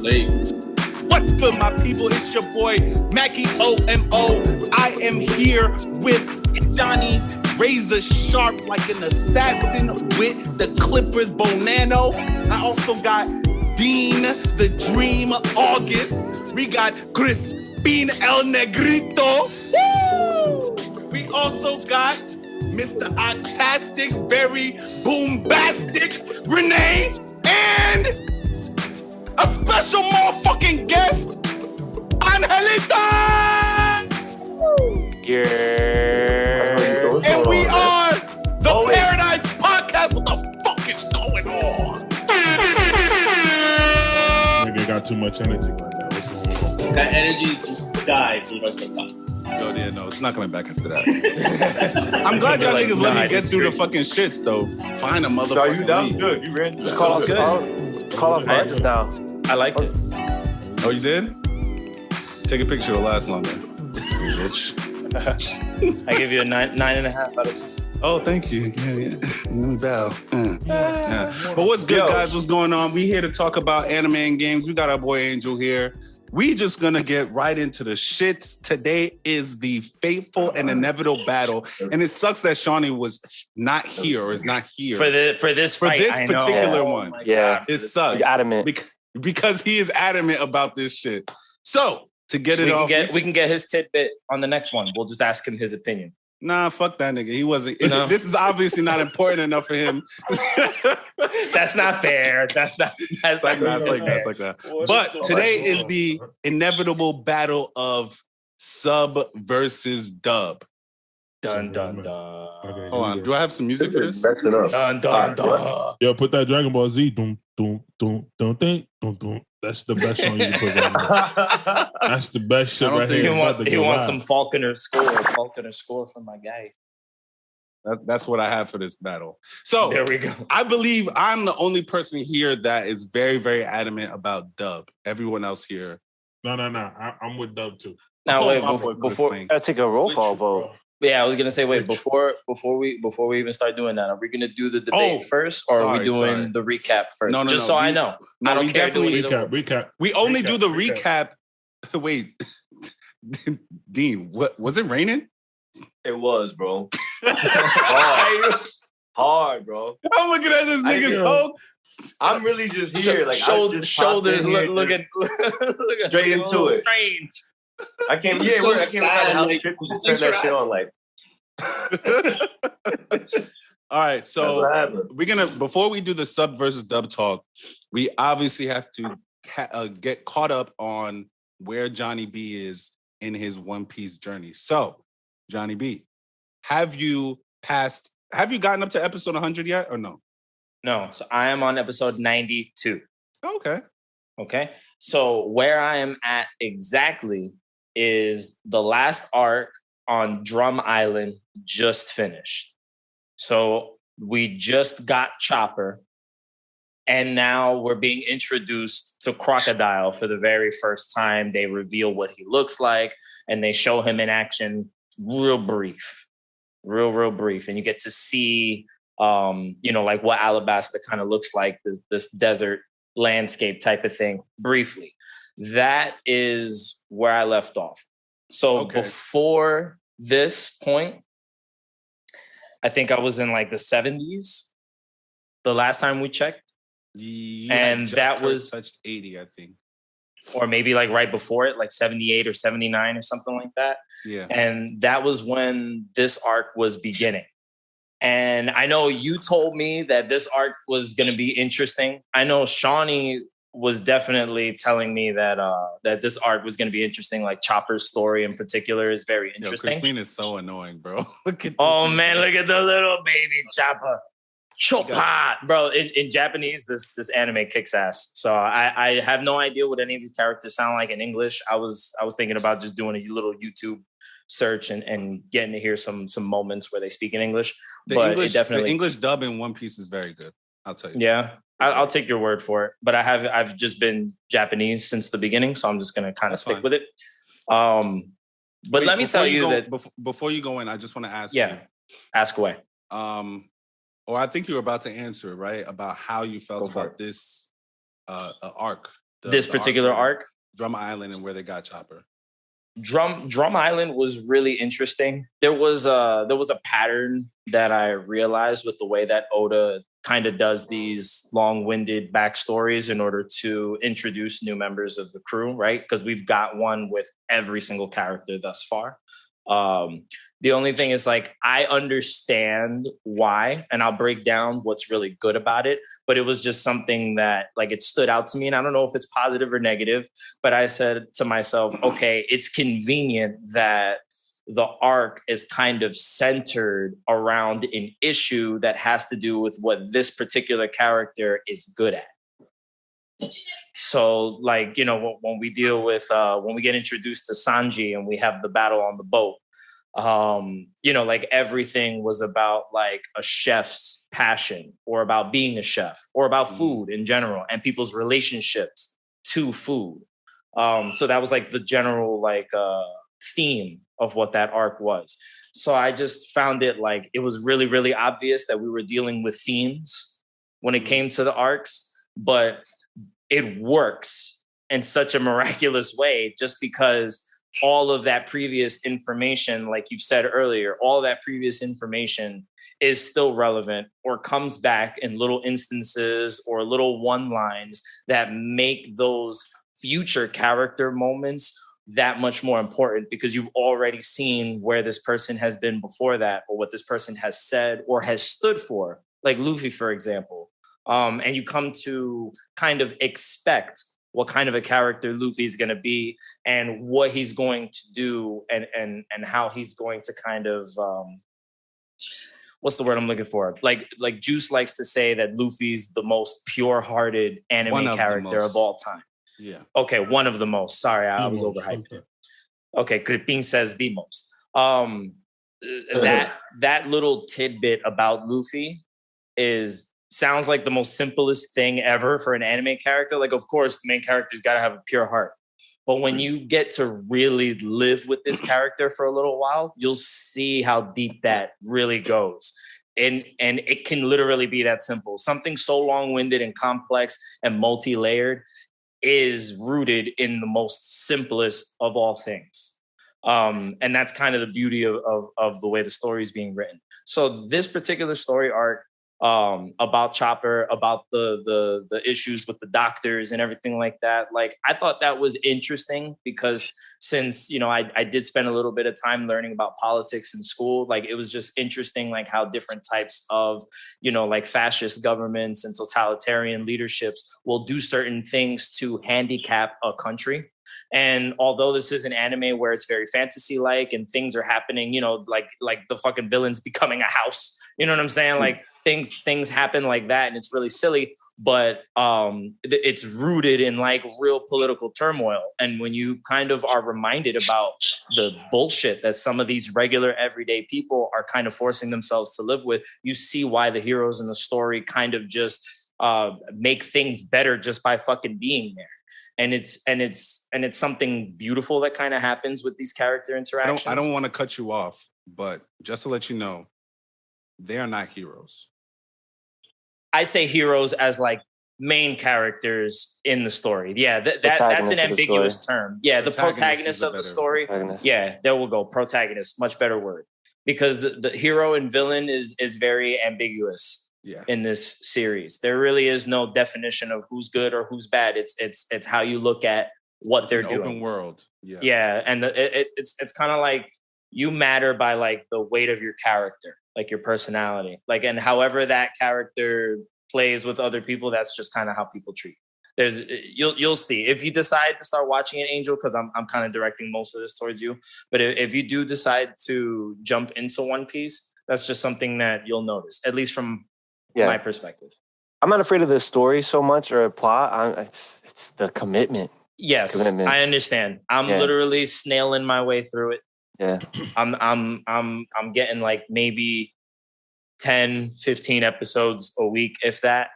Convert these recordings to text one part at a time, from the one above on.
What's good, my people? It's your boy, Macky OMO. I am here with Johnny, razor sharp like an assassin with the Clippers Bonanno. I also got Dean, the Dream August. We got Chrispin El Negrito. Woo! We also got Mr. Octastic, very boombastic Renee, and a special motherfucking guest, Angelita! Yeah. And we are the Paradise Podcast. What the fuck is going on? Nigga got too much energy right now. What's going on? That energy just died for the rest of the time. Yo, yeah, no, it's not coming back after that. I'm glad y'all niggas let me get through the fucking shits, though. Find a motherfucking that was lead. good. You ran. Just call off good. Call off just now. I liked it. Oh, you did? Take a picture, it'll last longer. Bitch. I give you a 9.5 out of 10. Oh, thank you. Yeah. Let me bow. Yeah. But what's good, guys? What's going on? We here to talk about anime and games. We got our boy Angel here. We just gonna get right into the shits. Today is the fateful and inevitable battle, and it sucks that Shawnee was not here or is not here For this fight, particular one. Yeah, It sucks. He's adamant. Because he is adamant about this shit. So to get it off, we can get his tidbit on the next one. We'll just ask him his opinion. Nah, fuck that nigga. He wasn't. No. This is obviously not important enough for him. That's not fair. That's like that. But today is the inevitable battle of sub versus dub. Dun dun dun. Okay, Hold on. Do I have some music for this? Messing up. Dun dun dun. Yo, put that Dragon Ball Z. Dum, dum, dum, dum, dum, dum, dum. That's the best song you can put right now. That's the best shit right here. He wants some Falconer score from my guy. That's what I have for this battle. So there we go. I believe I'm the only person here that is very, very adamant about dub. Everyone else here. No. I'm with Dub too. Now wait, my boy before Chrispin. Gotta take a roll call vote. yeah, I was gonna say wait before we even start doing that. Are we gonna do the debate first, or are we doing the recap first? No, Just so I know. No, I don't we care. definitely Recap. We only do the recap. Wait, Dean, what was it raining? It was, bro. Hard, bro. I'm looking at this nigga's home. I'm really just here. Like shoulders looking straight into it. Strange. I came out of the house trip and just turned that shit on. Like, all right, so we're gonna before we do the sub versus dub talk, we obviously have to get caught up on where Johnny B is in his One Piece journey. So, Johnny B, have you gotten up to episode 100 yet, or no? No, so I am on episode 92. Okay. So where I am at exactly is the last arc on Drum Island just finished. So we just got Chopper, and now we're being introduced to Crocodile for the very first time. They reveal what he looks like, and they show him in action real brief. And you get to see, like what Alabasta kind of looks like, this desert landscape type of thing, briefly. That is where I left off. So before this point, I think I was in like the 70s the last time we checked. And that was touched 80, I think. Or maybe like right before it, like 78 or 79 or something like that. Yeah. And that was when this arc was beginning. And I know you told me that this arc was going to be interesting. I know Shawnee was definitely telling me that that this arc was going to be interesting. Like Chopper's story in particular is very interesting. Chrispin is so annoying, bro. Look at this. Oh man, look at the little baby Chopper. Chopper, bro. In Japanese, this anime kicks ass. So I have no idea what any of these characters sound like in English. I was thinking about just doing a little YouTube search and getting to hear some moments where they speak in English. The English dub in One Piece is very good. I'll tell you. Yeah, I'll take your word for it. But I've just been Japanese since the beginning, so I'm just gonna kind of stick with it. But let me tell you that before you go in, I just want to ask. Yeah, ask away. Or I think you were about to answer, right? About how you felt about this arc This particular arc? Drum Island and where they got Chopper. Drum Island was really interesting. There was a pattern that I realized with the way that Oda kind of does these long-winded backstories in order to introduce new members of the crew, right? Because we've got one with every single character thus far. The only thing is, like, I understand why, and I'll break down what's really good about it, but it was just something that, like, it stood out to me, and I don't know if it's positive or negative, but I said to myself, okay, it's convenient that the arc is kind of centered around an issue that has to do with what this particular character is good at. So, like, you know, when we deal with, when we get introduced to Sanji and we have the battle on the boat, you know, like, everything was about, like, a chef's passion or about being a chef or about food in general and people's relationships to food. So that was, like, the general, like, theme of what that arc was. So I just found it, like, it was really, really obvious that we were dealing with themes when it came to the arcs, but it works in such a miraculous way just because all of that previous information, like you've said earlier, all that previous information is still relevant or comes back in little instances or little one-lines that make those future character moments that much more important because you've already seen where this person has been before that or what this person has said or has stood for, like Luffy, for example. And you come to kind of expect what kind of a character Luffy is going to be and what he's going to do and how he's going to kind of, what's the word I'm looking for? Like Juice likes to say that Luffy's the most pure-hearted anime character of all time. Yeah. Okay, one of the most. Sorry, I was overhyped. Okay, Chrispin says the most. That little tidbit about Luffy sounds like the most simplest thing ever for an anime character. Like, of course, the main character's got to have a pure heart. But when you get to really live with this character for a little while, you'll see how deep that really goes. And it can literally be that simple. Something so long-winded and complex and multi-layered is rooted in the most simplest of all things. And that's kind of the beauty of the way the story is being written. So this particular story arc about Chopper, about the issues with the doctors and everything like that, like, I thought that was interesting because since, you know, I did spend a little bit of time learning about politics in school, like, it was just interesting, like, how different types of, you know, like, fascist governments and totalitarian leaderships will do certain things to handicap a country. And although this is an anime where it's very fantasy-like and things are happening, you know, like the fucking villain's becoming a house, you know what I'm saying? Like, things happen like that, and it's really silly, but it's rooted in, like, real political turmoil. And when you kind of are reminded about the bullshit that some of these regular everyday people are kind of forcing themselves to live with, you see why the heroes in the story kind of just make things better just by fucking being there. And it's something beautiful that kind of happens with these character interactions. I don't want to cut you off, but just to let you know, they are not heroes. I say heroes as, like, main characters in the story. Yeah, that's an ambiguous term. Yeah, the protagonist of the story. Yeah, there we'll go. Protagonist, much better word. Because the hero and villain is very ambiguous. Yeah. In this series, there really is no definition of who's good or who's bad. It's how you look at what they're doing. Open world. Yeah. Yeah, and it's kind of like you matter by, like, the weight of your character, like your personality, like, and however that character plays with other people, that's just kind of how people treat. You'll see if you decide to start watching it, Angel, because I'm kind of directing most of this towards you. But if you do decide to jump into One Piece, that's just something that you'll notice, at least from my perspective. I'm not afraid of the story so much or a plot. It's the commitment. Yes, I understand. I'm literally snailing my way through it. Yeah. I'm getting, like, maybe 10, 15 episodes a week, if that.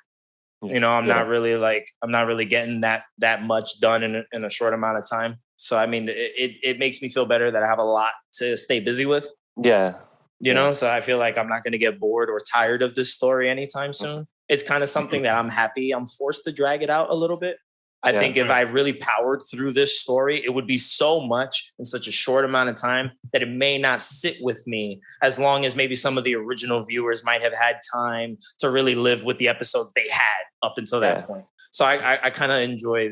You know, I'm not really getting that much done in a short amount of time. So I mean, it makes me feel better that I have a lot to stay busy with. Yeah. You know, so I feel like I'm not going to get bored or tired of this story anytime soon. It's kind of something that I'm happy I'm forced to drag it out a little bit I think if I really powered through this story, it would be so much in such a short amount of time that it may not sit with me as long as maybe some of the original viewers might have had time to really live with the episodes they had up until that point. So I kind of enjoy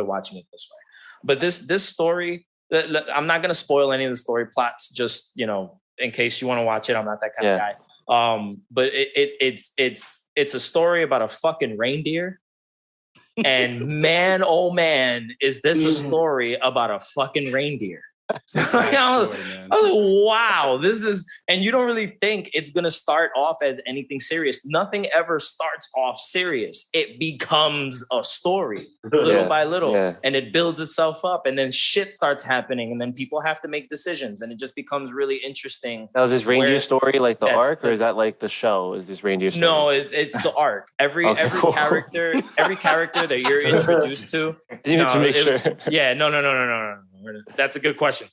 watching it this way. But this story, I'm not going to spoil any of the story plots, just, you know, in case you want to watch it. I'm not that kind of guy. But it's a story about a fucking reindeer. And man, oh man, is this a story about a fucking reindeer? I was like, wow, this is, and you don't really think it's going to start off as anything serious. Nothing ever starts off serious. It becomes a story little by little, and it builds itself up, and then shit starts happening, and then people have to make decisions, and it just becomes really interesting. Now, is this reindeer story like the arc, or is that like the show? Is this reindeer story? No, it's the arc. Every character that you're introduced to. You need to make sure. No. That's a good question.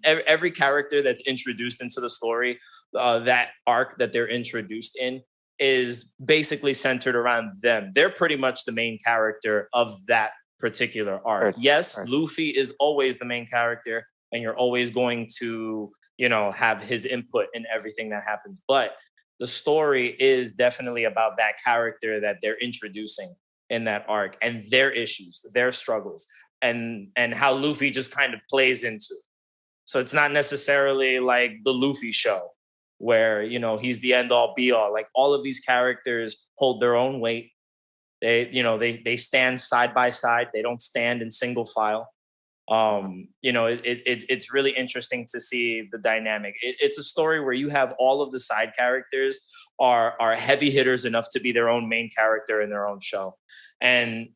Every character that's introduced into the story, that arc that they're introduced in is basically centered around them. They're pretty much the main character of that particular arc. Yes, Luffy is always the main character, and you're always going to, you know, have his input in everything that happens. But the story is definitely about that character that they're introducing in that arc and their issues, their struggles. And how Luffy just kind of plays into. So it's not necessarily like the Luffy show where, you know, he's the end all be all. Like, all of these characters hold their own weight. They stand side by side. They don't stand in single file. You know, it's really interesting to see the dynamic. It's a story where you have all of the side characters are heavy hitters enough to be their own main character in their own show. And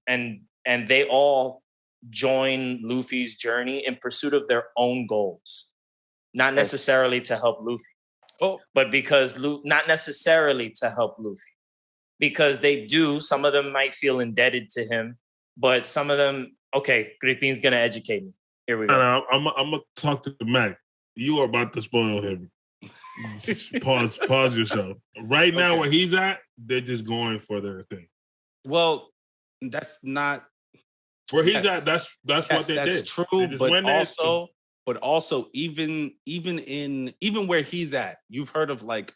they all join Luffy's journey in pursuit of their own goals, not necessarily to help Luffy, but not necessarily to help Luffy, because some of them might feel indebted to him, but some of them, Chrispin's gonna educate me. Here we go. I'm gonna talk to Mac. You are about to spoil him. Pause yourself. Right now, where he's at, they're just going for their thing. Well, that's not where he's at. That's what they did. That's true, but also even where he's at, you've heard of, like,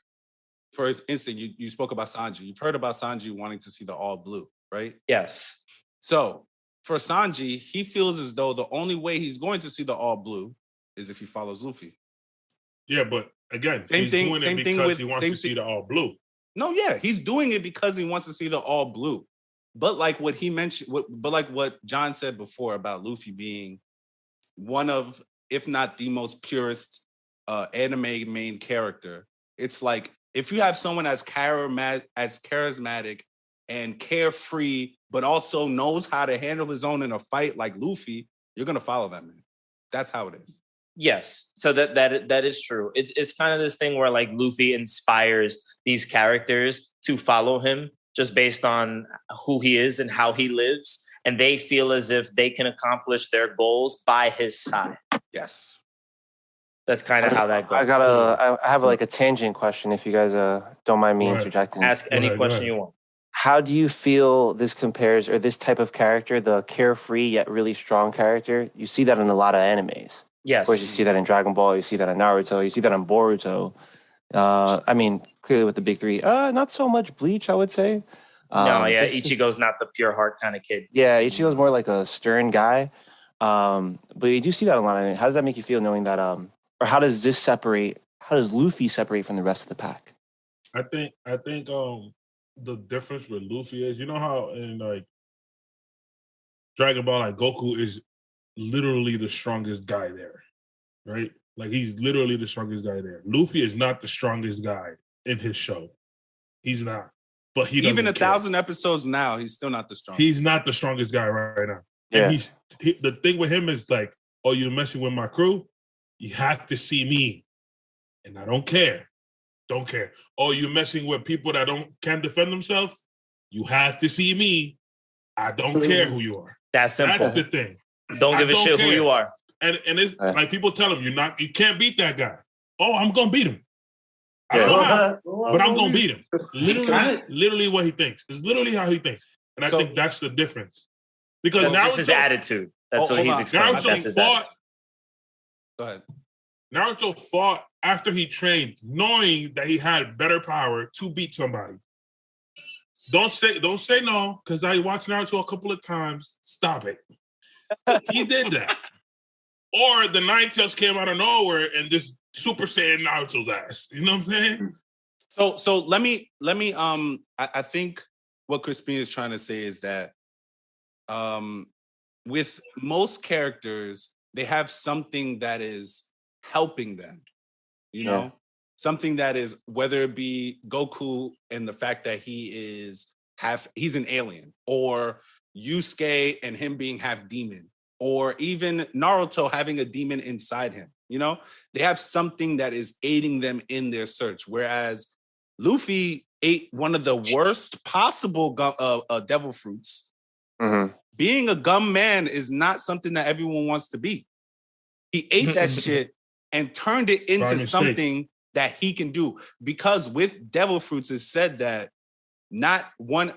for instance, you spoke about Sanji. You've heard about Sanji wanting to see the all blue, right? Yes. So for Sanji, he feels as though the only way he's going to see the all blue is if he follows Luffy. Yeah, but again, he's doing it because he wants to see the all blue. No, yeah, he's doing it because he wants to see the all blue. But like what he mentioned, like what John said before about Luffy being one of, if not the most purest anime main character, it's like, if you have someone as charismatic and carefree, but also knows how to handle his own in a fight like Luffy, you're gonna follow that man. That's how it is. Yes, so that is true. It's kind of this thing where, like, Luffy inspires these characters to follow him just based on who he is and how he lives, and they feel as if they can accomplish their goals by his side. Yes, that's kind of how that goes. I have like a tangent question, if you guys don't mind me interjecting. Ask any question you want. How do you feel this compares, or this type of character, the carefree yet really strong character? You see that in a lot of animes. Yes. Of course, you see that in Dragon Ball, you see that in Naruto, you see that in Boruto. I mean, clearly with the big three, not so much Bleach, I would say. Ichigo's not the pure heart kind of kid. Yeah, Ichigo's more like a stern guy. But you do see that a lot. I mean, how does that make you feel knowing that, or how does Luffy separate from the rest of the pack? I think the difference with Luffy is, you know how in like Dragon Ball, like Goku is literally the strongest guy there, right? Like, he's literally the strongest guy there. Luffy is not the strongest guy in his show. He's not. But he even 1,000 episodes now, he's still not the strongest. He's not the strongest guy right now. Yeah. And the thing with him is like, oh, you're messing with my crew? You have to see me. And I don't care. Don't care. Oh, you're messing with people that can't defend themselves? You have to see me. I don't care who you are. That's simple. That's the thing. Don't give a shit who you are. And it's like, people tell him, you can't beat that guy. Oh, I'm gonna beat him. I don't know how, but I'm gonna beat him. Literally what he thinks. It's literally how he thinks. And I think that's the difference. Because that's Naruto, just his attitude. That's what he's explaining. That's his attitude. Go ahead. Naruto fought after he trained, knowing that he had better power to beat somebody. Don't say no, because I watched Naruto a couple of times. Stop it. He did that. Or the Nine Tails came out of nowhere and just Super Saiyan Naruto's ass. You know what I'm saying? So let me I think what Chrispin is trying to say is that with most characters, they have something that is helping them, you know, something that is, whether it be Goku and the fact that he's an alien, or Yusuke and him being half demon, or even Naruto having a demon inside him. You know, they have something that is aiding them in their search. Whereas Luffy ate one of the worst possible devil fruits. Mm-hmm. Being a gum man is not something that everyone wants to be. He ate that shit and turned it into something that he can do. Because with devil fruits, it's said that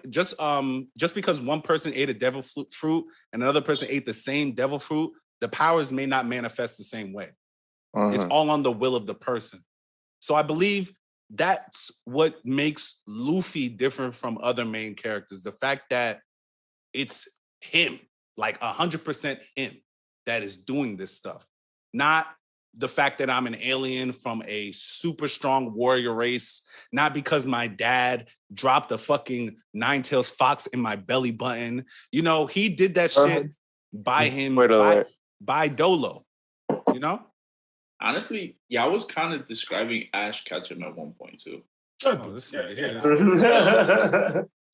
just because one person ate a devil fruit and another person ate the same devil fruit, the powers may not manifest the same way. It's all on the will of the person. So I believe that's what makes Luffy different from other main characters. The fact that it's him, like 100% him, that is doing this stuff. Not the fact that I'm an alien from a super strong warrior race, not because my dad dropped a fucking nine-tails fox in my belly button. You know, he did that shit by him, by Dolo, you know? Honestly, yeah, I was kind of describing Ash Ketchum at one point too.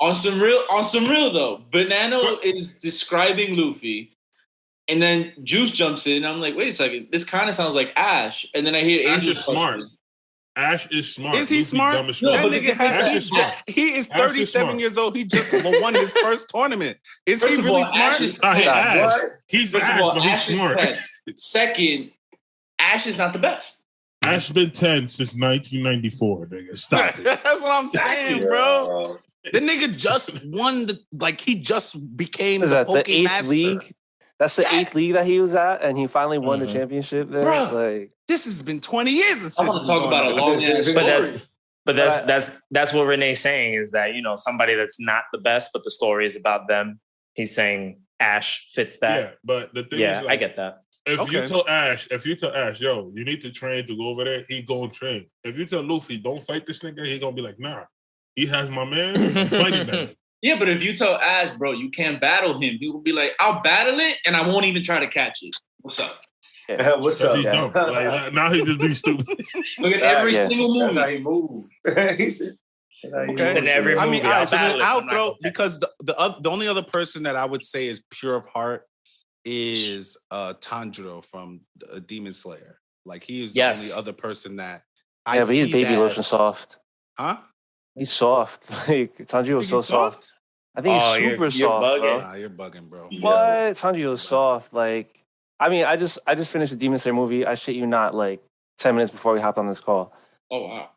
On some real though, Banano is describing Luffy, and then Juice jumps in. And I'm like, wait a second, this kind of sounds like Ash. And then I hear Ash is smart. Ash is smart. Is he Luffy smart? Dumb as No, fuck. that nigga he is 37 years old. He just won his first tournament. Is he really smart? He's Ash, but he's smart. Second, Ash is not the best. Ash been 10 since 1994, nigga. Stop it. That's what I'm saying, bro. The nigga just won he just became the Pokemaster. League? That's the 8th league that he was at, and he finally won the championship there. Bruh, this has been 20 years. I want to talk about a long ass story. But that's what Renee's saying, is that, you know, somebody that's not the best, but the story is about them. He's saying Ash fits that. Yeah, but the thing is, I get that. If you tell Ash, yo, you need to train to go over there, he gonna train. If you tell Luffy, don't fight this nigga, he gonna be like, nah, he has my man, I'm fighting that. Yeah, but if you tell Ash, bro, you can't battle him, he will be like, I'll battle it and I won't even try to catch it. What's up? Yeah. What's up? He's dumb. Now he just be stupid. Look at every single move. That's how he moved. Okay. In every movie, all right, so then I'll throw, because the only other person that I would say is pure of heart is Tanjiro from Demon Slayer. Like, he is the only other person that I but he's baby lotion soft. Huh? He's soft. Like, Tanjiro's so soft. I think he's super soft, bugging. bro. Nah, you're bugging, bro. What? Tanjiro's soft. Like, I mean, I just finished the Demon Slayer movie. I shit you not, like 10 minutes before we hopped on this call. Oh wow.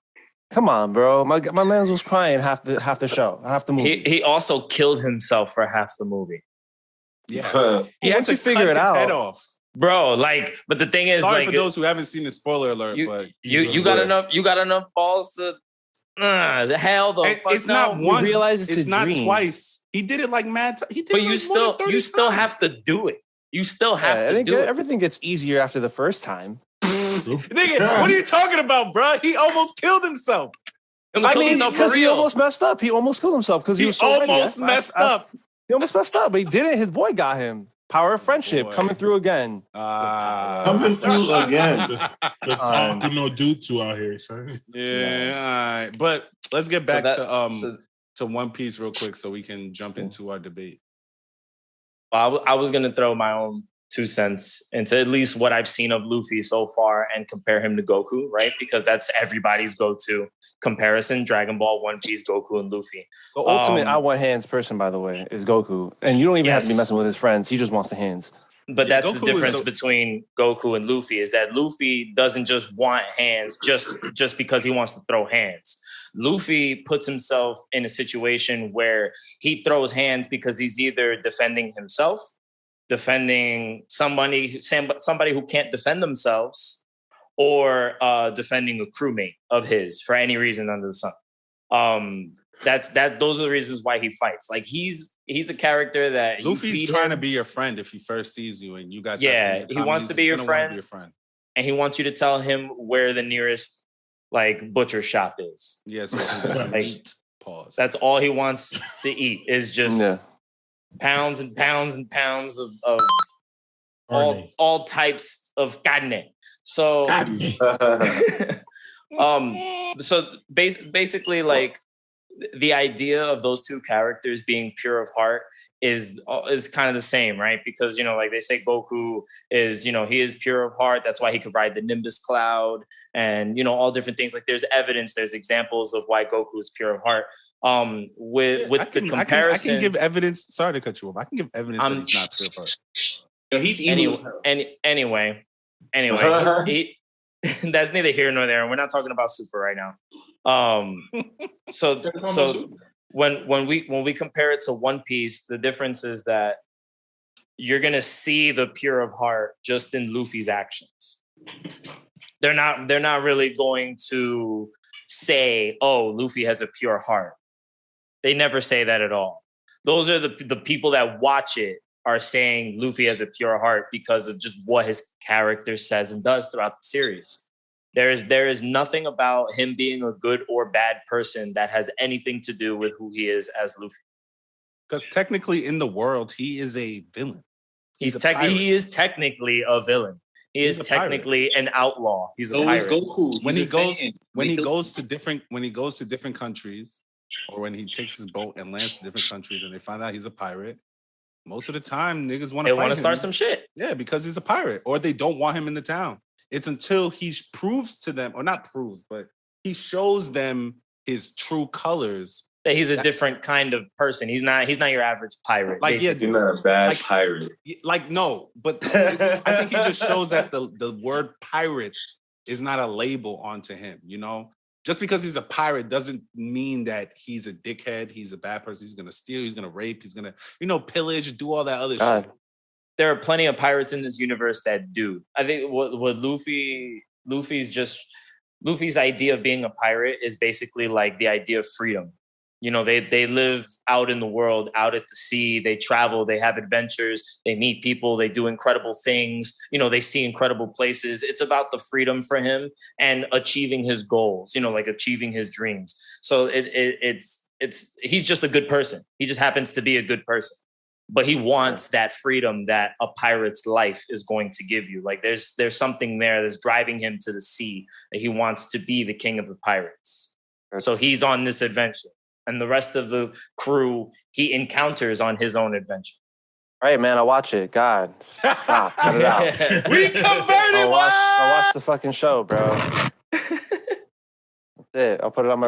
Come on, bro. My man was crying half the show, half the movie. He also killed himself for half the movie. Yeah. He had to figure it out. Head off. Bro, like, but the thing is, sorry for those who haven't seen the spoiler alert, but you got enough balls to the hell though. It's not once. You realize it's not dream. Twice. He did it like mad. He did but it you still have to do it. You still have to do it. Everything gets easier after the first time. Nigga, what are you talking about, bro? He almost killed himself. Because he almost messed up. He almost killed himself because he was so almost messed up. He almost messed up, but he didn't. His boy got him. Power of friendship coming through again. Coming through again. The talk no jutsu out here, son. Yeah, all right. But let's get back to One Piece real quick so we can jump into our debate. I was gonna throw my own 2 cents into at least what I've seen of Luffy so far and compare him to Goku, right? Because that's everybody's go-to comparison: Dragon Ball, One Piece, Goku, and Luffy. The ultimate I want hands person, by the way, is Goku. And you don't even have to be messing with his friends. He just wants the hands. But that's Goku the difference between Goku and Luffy is that Luffy doesn't just want hands just because he wants to throw hands. Luffy puts himself in a situation where he throws hands because he's either defending himself, defending somebody who can't defend themselves, or defending a crewmate of his for any reason under the sun. Those are the reasons why he fights. Like he's a character that Luffy's trying to be your friend if he first sees you and you guys. Yeah, he wants to be your friend, and he wants you to tell him where the nearest like butcher shop is. Yeah, so he can get some meat. Pause. That's all he wants to eat is just pounds and pounds and pounds of all types of carne. So, basically, like the idea of those two characters being pure of heart is kind of the same, right? Because like they say, Goku is he is pure of heart. That's why he could ride the Nimbus cloud, and all different things. Like there's evidence, there's examples of why Goku is pure of heart. With the comparison, I can give evidence. Sorry to cut you off. I can give evidence that he's not pure of heart. He's evil. Anyway, that's neither here nor there. We're not talking about Super right now. So when we compare it to One Piece, the difference is that you're gonna see the pure of heart just in Luffy's actions. They're not really going to say, "Oh, Luffy has a pure heart." They never say that at all. Those are the people that watch it are saying Luffy has a pure heart because of just what his character says and does throughout the series. There is nothing about him being a good or bad person that has anything to do with who he is as Luffy. Because technically in the world, he is a villain. He is technically a villain. He's technically an outlaw. He's a pirate. Goku. When he goes to different countries, or when he takes his boat and lands to different countries and they find out he's a pirate, most of the time niggas want to start some shit. Yeah, because he's a pirate, or they don't want him in the town. It's until he proves to them, or not proves, but he shows them his true colors. That he's a different kind of person. He's not your average pirate. Like, basically. He's not a bad pirate. Like, no, but I think he just shows that the word pirate is not a label onto him, Just because he's a pirate doesn't mean that he's a dickhead, he's a bad person, he's gonna steal, he's gonna rape, he's gonna, pillage, do all that other shit. There are plenty of pirates in this universe that do. I think what Luffy's idea of being a pirate is basically like the idea of freedom. They live out in the world, out at the sea. They travel, they have adventures, they meet people, they do incredible things. They see incredible places. It's about the freedom for him and achieving his goals, like achieving his dreams. So he's just a good person. He just happens to be a good person. But he wants that freedom that a pirate's life is going to give you. Like there's something there that's driving him to the sea, that he wants to be the king of the pirates. So he's on this adventure. And the rest of the crew he encounters on his own adventure. All right, man, I'll watch it. God, stop, cut it out. We converted. I'll watch the fucking show, bro. That's it. I'll put it on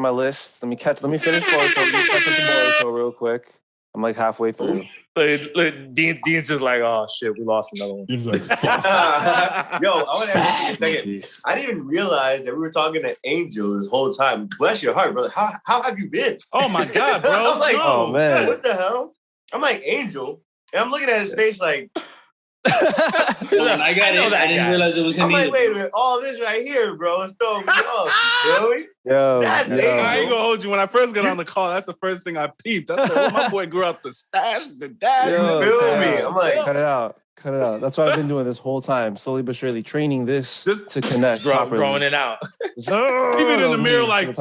my list. Let me finish Boruto real quick. I'm like halfway through. Look, Dean's just like, oh shit, we lost another one. Yo, I want to ask you a second. Jeez. I didn't even realize that we were talking to Angel this whole time. Bless your heart, brother. How have you been? Oh my God, bro. I'm like, oh man, what the hell? I'm like Angel, and I'm looking at his face like. I didn't realize it was him. I'm like, wait a minute, all this right here, bro, it's throwing me off. You feel me? Yo, I ain't gonna hold you. When I first got on the call, that's the first thing I peeped. I said, well, my boy grew out the stash, the dash. You feel me? I'm like, cut it out. That's what I've been doing this whole time, slowly but surely, training this to connect properly. Growing it out. Even in the mirror, like the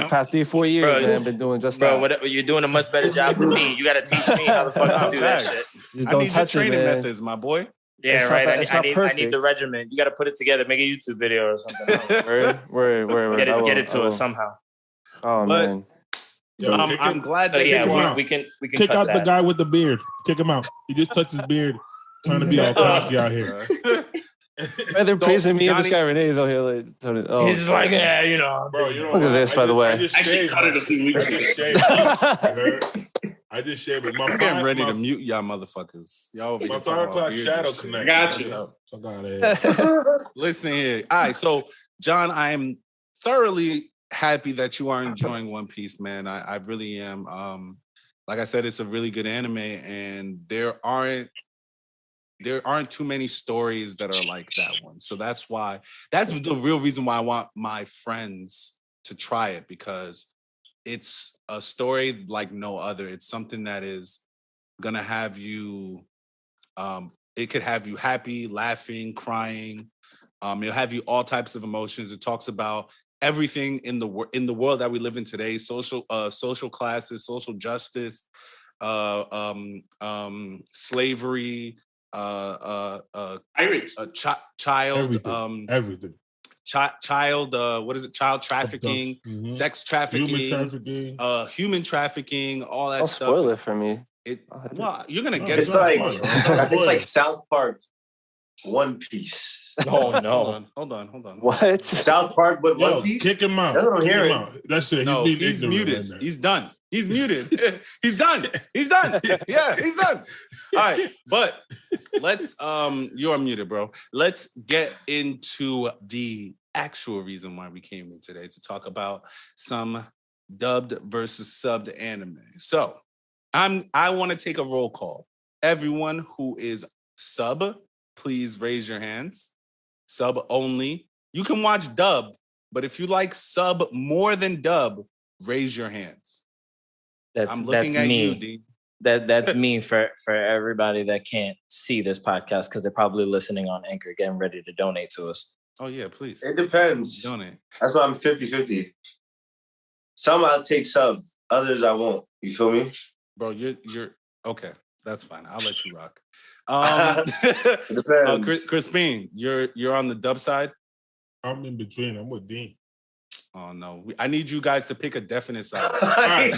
past 3-4 years, bro, man, been doing just that. Bro, you're doing a much better job than me. You got to teach me how the fuck to do that shit. Just I don't need touch your training it, methods, my boy. Yeah, it's right. I need the regimen. You got to put it together. Make a YouTube video or something. Word. Get it to us somehow. Oh man. Yo, I'm glad that we can kick out that. the guy with the beard. Kick him out. He just touched his beard, trying to be all cocky out here. They're praising me and this guy Renee's out here. Like, he's just like, bro. You know, look at this, by the way. I actually cut it a few weeks ago. I just shared with my I'm getting ready to mute y'all motherfuckers. Y'all over my here talking 5 o'clock about beards shadow and shit. connect. Got you. So got it. Listen here. All right, so John, I am thoroughly happy that you are enjoying One Piece, man. I really am. Like I said, it's a really good anime, and there aren't too many stories that are like that one. So that's the real reason why I want my friends to try it, because it's a story like no other. It's something that is gonna have you it could have you happy, laughing, crying. It'll have you all types of emotions. It talks about everything in the world that we live in today: social classes, social justice, slavery, Pirates. child, Everything. child, what is it? Child trafficking, Mhm. sex trafficking, human trafficking, all that Don't stuff. spoil it for me. Well, you're gonna get It's it. it's like South Park One Piece. Oh no! Hold on. What? South Park, but Yo, One Piece. kick him out. That's what I'm Kick him hearing. out. That's it. No, being he's ignorant muted. right now. He's done. He's muted. He's done. He's done. Yeah, he's done. All right, but let's you're muted, bro. Let's get into the actual reason why we came in today, to talk about some dubbed versus subbed anime. So I want to take a roll call. Everyone who is sub, please raise your hands. Sub only. You can watch dub, but if you like sub more than dub, raise your hands. I'm looking at me. you, D. That's me for everybody that can't see this podcast, because they're probably listening on Anchor, getting ready to donate to us. Oh yeah, please. It depends. Donate. That's why I'm 50-50. Some I'll take sub, others I won't. You feel me? Bro, you're okay. That's fine. I'll let you rock. Depends. Chrispin, you're on the dub side. I'm in between. I'm with Dean. Oh no, I need you guys to pick a definite side. Right.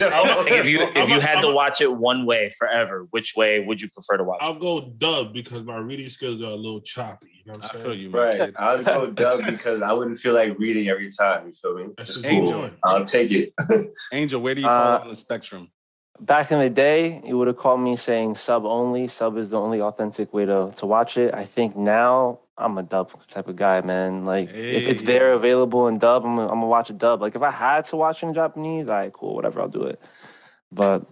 If you had to watch it one way forever, which way would you prefer to watch? I'll go dub because my reading skills are a little choppy. You know what I'm I saying? feel you, my Right. kid. I'll go dub because I wouldn't feel like reading every time. You feel me? That's It's just cool. Angel. I'll take it. Angel, where do you fall on the spectrum? Back in the day, you would have called me saying sub only. Sub is the only authentic way to watch it. I think now I'm a dub type of guy, man. Like if it's there available in dub, I'm gonna watch a dub. Like if I had to watch in Japanese, all right, cool, whatever, I'll do it. But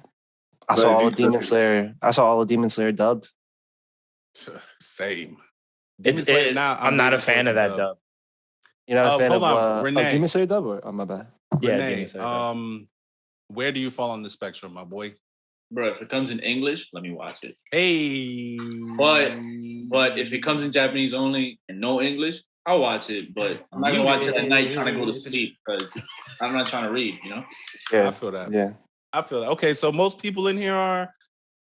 I saw all the Demon Slayer. I saw all the Demon Slayer dubbed. Same. I'm not a fan of that dub. You're not a fan hold of on, Renee. Demon Slayer dub, or my bad? Yeah, Renee, Demon Slayer dub. where do you fall on the spectrum, my boy? Bro, if it comes in English, let me watch it. Hey. But if it comes in Japanese only and no English, I'll watch it. But I'm not gonna watch it at night trying to go to sleep because I'm not trying to read, you know? Yeah, I feel that. Yeah. I feel that. Okay, so most people in here are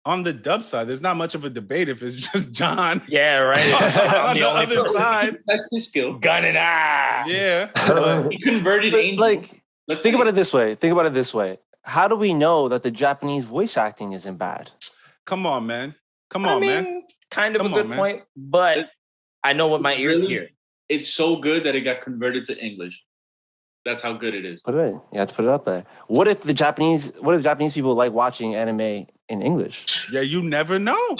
on the dub side. There's not much of a debate if it's just John. Yeah, right. on the other person. side. That's his skill. Gun and eye. Yeah. But He converted But, Angel. like, Let's think see. about it this way. How do we know that the Japanese voice acting isn't bad? come on, man. Come on, man. Kind of Come a good on, man. point, but I know what my ears Really? hear. It's so good that it got converted to English. That's how good it is. Put it in. You have to put it up there. What if Japanese people like watching anime in English? Yeah, you never know.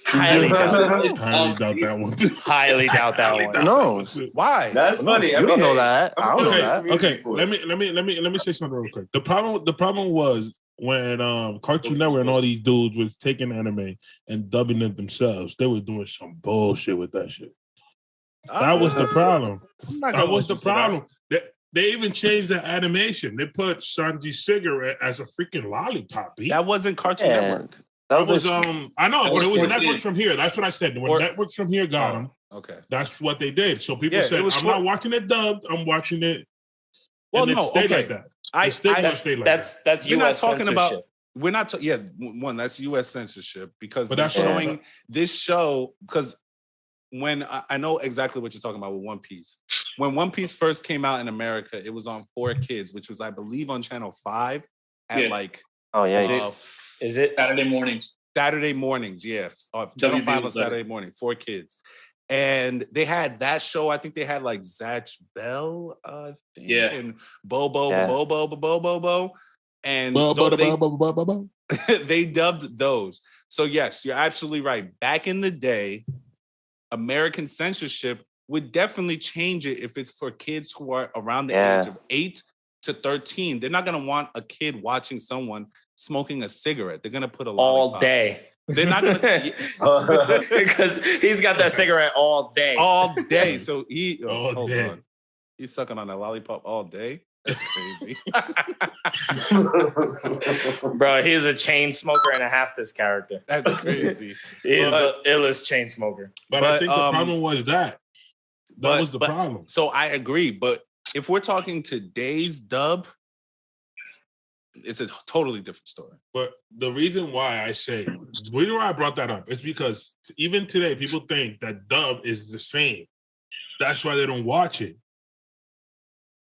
Highly doubt Highly doubt that one. Highly doubt that one. Who knows? Why? That's funny. You don't know that. I don't know that. Okay, let me say something real quick. The problem was when Cartoon Network and all these dudes was taking anime and dubbing it themselves. They were doing some bullshit with that shit. That was the problem. That was the problem. They even changed the animation. They put Sanji Cigarette as a freaking lollipop. That wasn't Cartoon Network. That was I know, but it was 14. Networks from here. That's what I said. When Networks from here got them, okay, that's what they did. So people said, "I'm not watching it dubbed. I'm watching it." Well, and no, it stayed okay. like that. That's We're US not talking censorship. about. We're not. One that's U.S. censorship because But they're that's what I'm showing this show because when I know exactly what you're talking about with One Piece. When One Piece first came out in America, it was on 4Kids, which was I believe on Channel 5 at like is it Saturday mornings? Saturday mornings, yeah. Channel 5 on Saturday morning, 4Kids. And they had that show. I think they had like Zatch Bell, I think, and Bobo. And Ba-ba-da-ba-ba-ba-ba-ba. they dubbed those. So yes, you're absolutely right. Back in the day, American censorship would definitely change it if it's for kids who are around the age of 8 to 13. They're not gonna want a kid watching someone smoking a cigarette. They're gonna put a lollipop. All day. They're not gonna Because he's got that cigarette all day. all day. So All hold day. on. He's sucking on a lollipop all day. That's crazy. Bro, he's a chain smoker and a half, this character. That's crazy. He is the illest chain smoker. But I think the problem was that. That was the problem. So I agree. But if we're talking today's dub, it's a totally different story. But the reason why I brought that up is because even today, people think that dub is the same. That's why they don't watch it.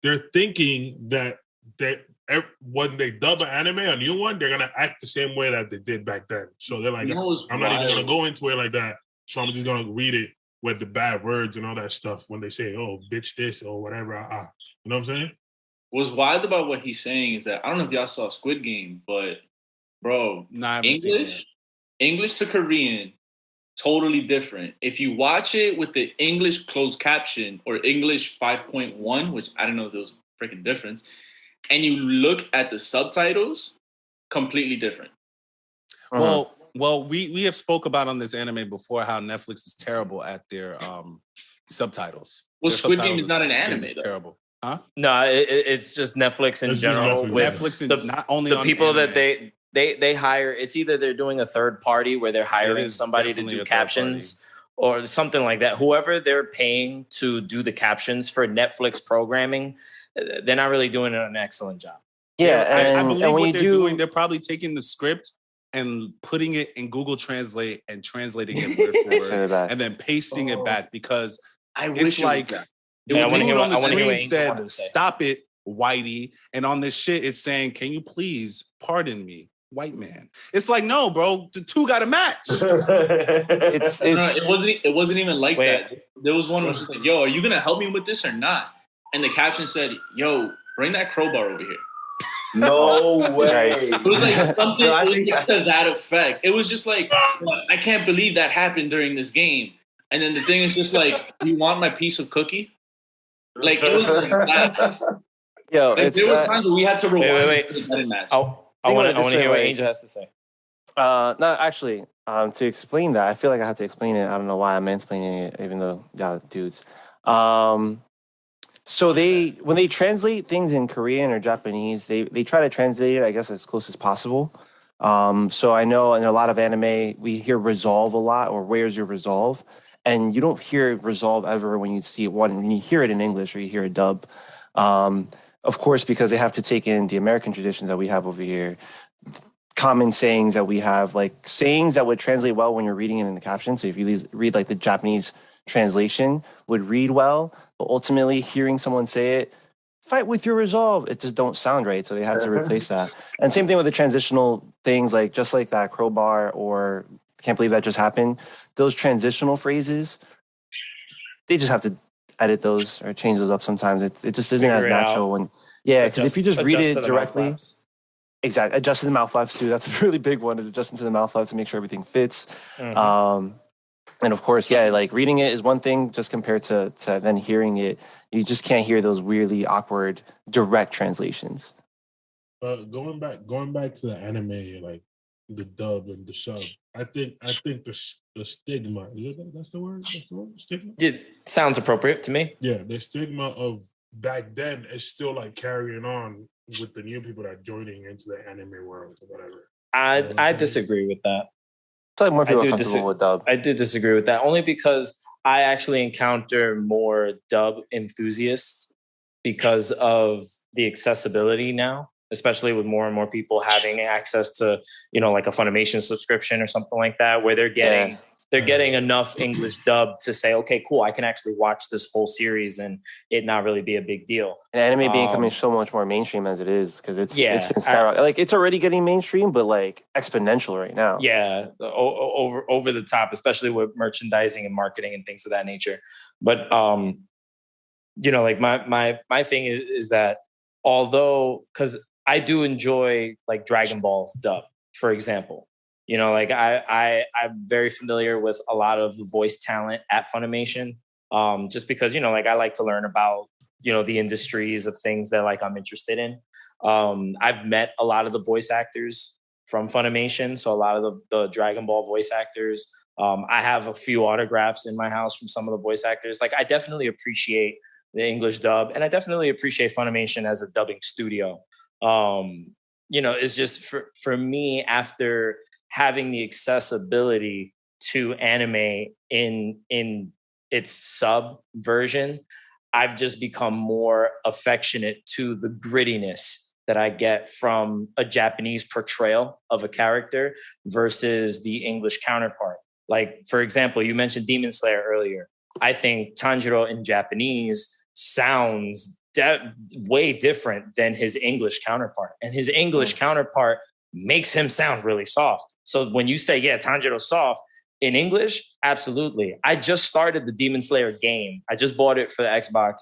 They're thinking that when they dub an anime, a new one, they're gonna act the same way that they did back then. So they're like, I'm not even gonna go into it like that. So I'm just gonna read it with the bad words and all that stuff when they say, "Oh, bitch, this" or whatever. You know what I'm saying? What's wild about what he's saying is that I don't know if y'all saw Squid Game, but bro, English to Korean, totally different. If you watch it with the English closed caption or English 5.1, which I don't know if there was a freaking difference, and you look at the subtitles, completely different. Well, we have spoke about on this anime before how Netflix is terrible at their subtitles. Well, Their Squid Game is not an anime, though. Terrible. Huh? No, it's just Netflix in general. Netflix is not only the on people anime. that they hire. It's either they're doing a third party where they're hiring somebody to do captions or something like that. Whoever they're paying to do the captions for Netflix programming, they're not really doing an excellent job. Yeah, I believe what they're doing, they're probably taking the script and putting it in Google Translate and translating it word for word and then pasting it back because it's like it would on the screen said, "Stop it, Whitey," and on this shit it's saying, "Can you please pardon me, white man?" It's like, no, bro, the two got to match. It wasn't even like that. There was one that was just like, "Yo, are you gonna help me with this or not?" And the caption said, "Yo, bring that crowbar over here." No way. It was like something to that effect. It was just like, I can't believe that happened during this game. And then the thing is just like, do you want my piece of cookie? Like, it was like that. Yo, like, there were times where we had to rewind. Wait. I want to hear what Angel has to say. No, actually, to explain that, I feel like I have to explain it. I don't know why I'm mansplaining it, even though y'all dudes. So when they translate things in Korean or Japanese, they try to translate it, I guess, as close as possible. So I know in a lot of anime, we hear resolve a lot, or where's your resolve? And you don't hear resolve ever when you see it when you hear it in English or you hear a dub. Of course, because they have to take in the American traditions that we have over here, common sayings that we have, like sayings that would translate well when you're reading it in the caption. So if you read like the Japanese translation would read well, but ultimately hearing someone say it, "Fight with your resolve," it just don't sound right. So they had to replace that. And same thing with the transitional things, like just like that crowbar or "can't believe that just happened." Those transitional phrases, they just have to edit those or change those up sometimes. It just isn't as natural. And because if you just read it directly, exactly, adjusting the mouth flaps too. That's a really big one, is adjusting to the mouth flaps to make sure everything fits. And of course, like reading it is one thing just compared to then hearing it. You just can't hear those weirdly awkward direct translations. Going back to the anime, like the dub and the sub, I think the stigma, that's the word? That's the word? Stigma? It sounds appropriate to me. Yeah, the stigma of back then is still like carrying on with the new people that are joining into the anime world or whatever. I disagree with that. I feel like more people are comfortable with dub. I do disagree with that, only because I actually encounter more dub enthusiasts because of the accessibility now, especially with more and more people having access to, like a Funimation subscription or something like that, where they're getting enough English dub to say, okay, cool, I can actually watch this whole series and it not really be a big deal. And anime becoming so much more mainstream as it is, because it's been skyrocketing. Like it's already getting mainstream, but like exponential right now. Yeah, over the top, especially with merchandising and marketing and things of that nature. But like my thing is that although, because I do enjoy like Dragon Ball's dub, for example. You know, like I'm very familiar with a lot of the voice talent at Funimation, just because, you know, like I like to learn about, you know, the industries of things that like I'm interested in. I've met a lot of the voice actors from Funimation, so a lot of the Dragon Ball voice actors. I have a few autographs in my house from some of the voice actors. Like I definitely appreciate the English dub, and I definitely appreciate Funimation as a dubbing studio. You know, it's just for me, after having the accessibility to anime in its sub version, I've just become more affectionate to the grittiness that I get from a Japanese portrayal of a character versus the English counterpart. Like, for example, you mentioned Demon Slayer earlier. I think Tanjiro in Japanese sounds way different than his English counterpart. And his English counterpart makes him sound really soft. So when you say, yeah, Tanjiro's soft, in English, absolutely. I just started the Demon Slayer game. I just bought it for the Xbox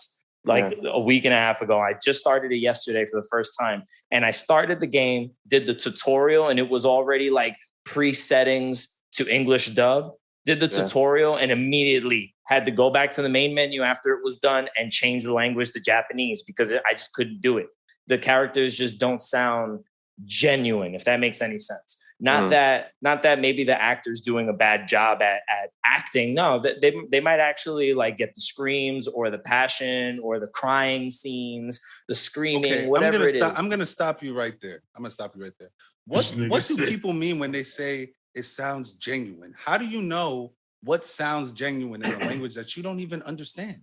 like a week and a half ago. I just started it yesterday for the first time. And I started the game, did the tutorial, and it was already like pre-settings to English dub. Did the tutorial and immediately had to go back to the main menu after it was done and change the language to Japanese because I just couldn't do it. The characters just don't sound genuine, if that makes any sense. Not that maybe the actor's doing a bad job at acting. No, they might actually like get the screams or the passion or the crying scenes, the screaming, whatever it is. I'm gonna stop you right there. What do people mean when they say it sounds genuine? How do you know what sounds genuine in a language that you don't even understand?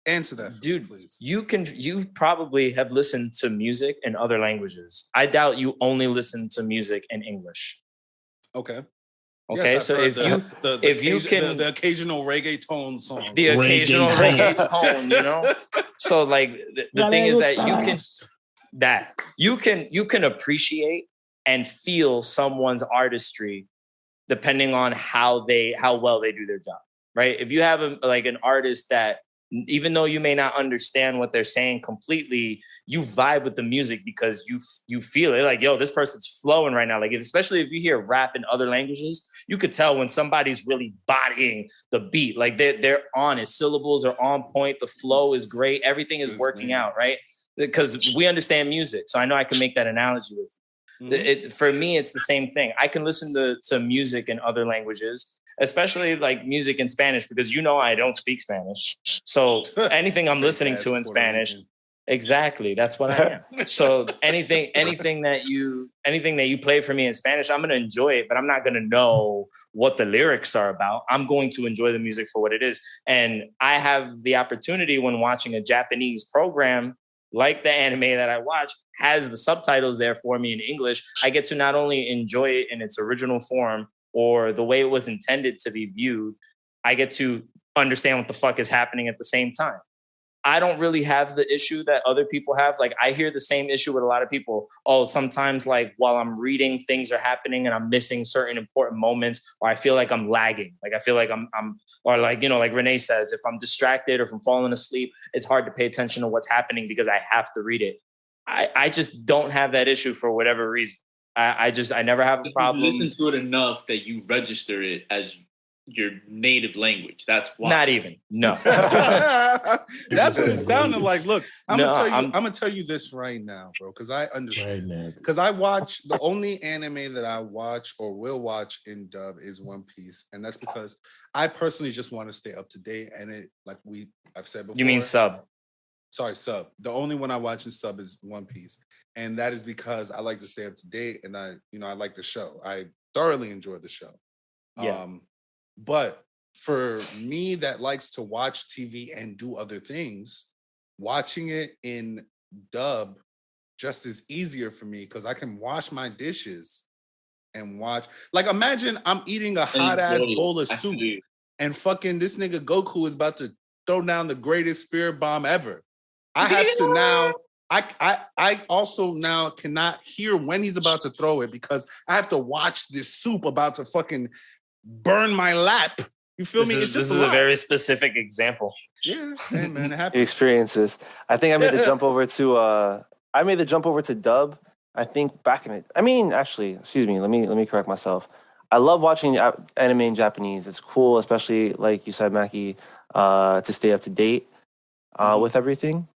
Answer that, dude, please. You probably have listened to music in other languages. I doubt you only listen to music in English. Okay. Okay, yes, so if you can the occasional reggaeton song, the occasional reggaeton, you know. So like the thing is that you can appreciate and feel someone's artistry depending on how well they do their job, right? If you have an artist that, even though you may not understand what they're saying completely, you vibe with the music because you feel it. Like, yo, this person's flowing right now. Like, especially if you hear rap in other languages, you could tell when somebody's really bodying the beat. Like they're on it. Syllables are on point. The flow is great. Everything is working out, right? Because we understand music. So I know I can make that analogy with you. For me, it's the same thing. I can listen to music in other languages, especially like music in Spanish, because you know I don't speak Spanish. So anything I'm listening to in Spanish, exactly, that's what I am. So anything that you play for me in Spanish, I'm gonna enjoy it, but I'm not gonna know what the lyrics are about. I'm going to enjoy the music for what it is. And I have the opportunity when watching a Japanese program, like the anime that I watch, has the subtitles there for me in English. I get to not only enjoy it in its original form or the way it was intended to be viewed, I get to understand what the fuck is happening at the same time. I don't really have the issue that other people have. Like, I hear the same issue with a lot of people. Oh, sometimes like while I'm reading, things are happening and I'm missing certain important moments, or I feel like I'm lagging. Like I feel like I'm or like, you know, like Renee says, if I'm distracted or if I'm falling asleep, it's hard to pay attention to what's happening because I have to read it. I just don't have that issue for whatever reason. I never have a problem. You listen to it enough that you register it as your native language. That's why. Not even. No. That's what it sounded like. Look, I'm gonna tell you this right now, bro, because I understand. Because I watch the only anime that I watch or will watch in dub is One Piece, and that's because I personally just want to stay up to date. And it, like I've said before. You mean sub? Sorry, sub. The only one I watch in sub is One Piece, and that is because I like to stay up to date, and I like the show. I thoroughly enjoy the show. Yeah. But for me that likes to watch TV and do other things, watching it in dub just is easier for me because I can wash my dishes and watch. Like, imagine I'm eating a hot ass bowl of soup and fucking this nigga Goku is about to throw down the greatest spirit bomb ever. I have to now. I also now cannot hear when he's about to throw it because I have to watch this soup about to fucking burn my lap. You feel me? This is a very specific example. Yeah, hey man, it happens. Experiences. I think I made the jump over to I made the jump over to dub. I think back in it. I mean, actually, excuse me. Let me correct myself. I love watching anime in Japanese. It's cool, especially like you said, Macky, to stay up to date with everything.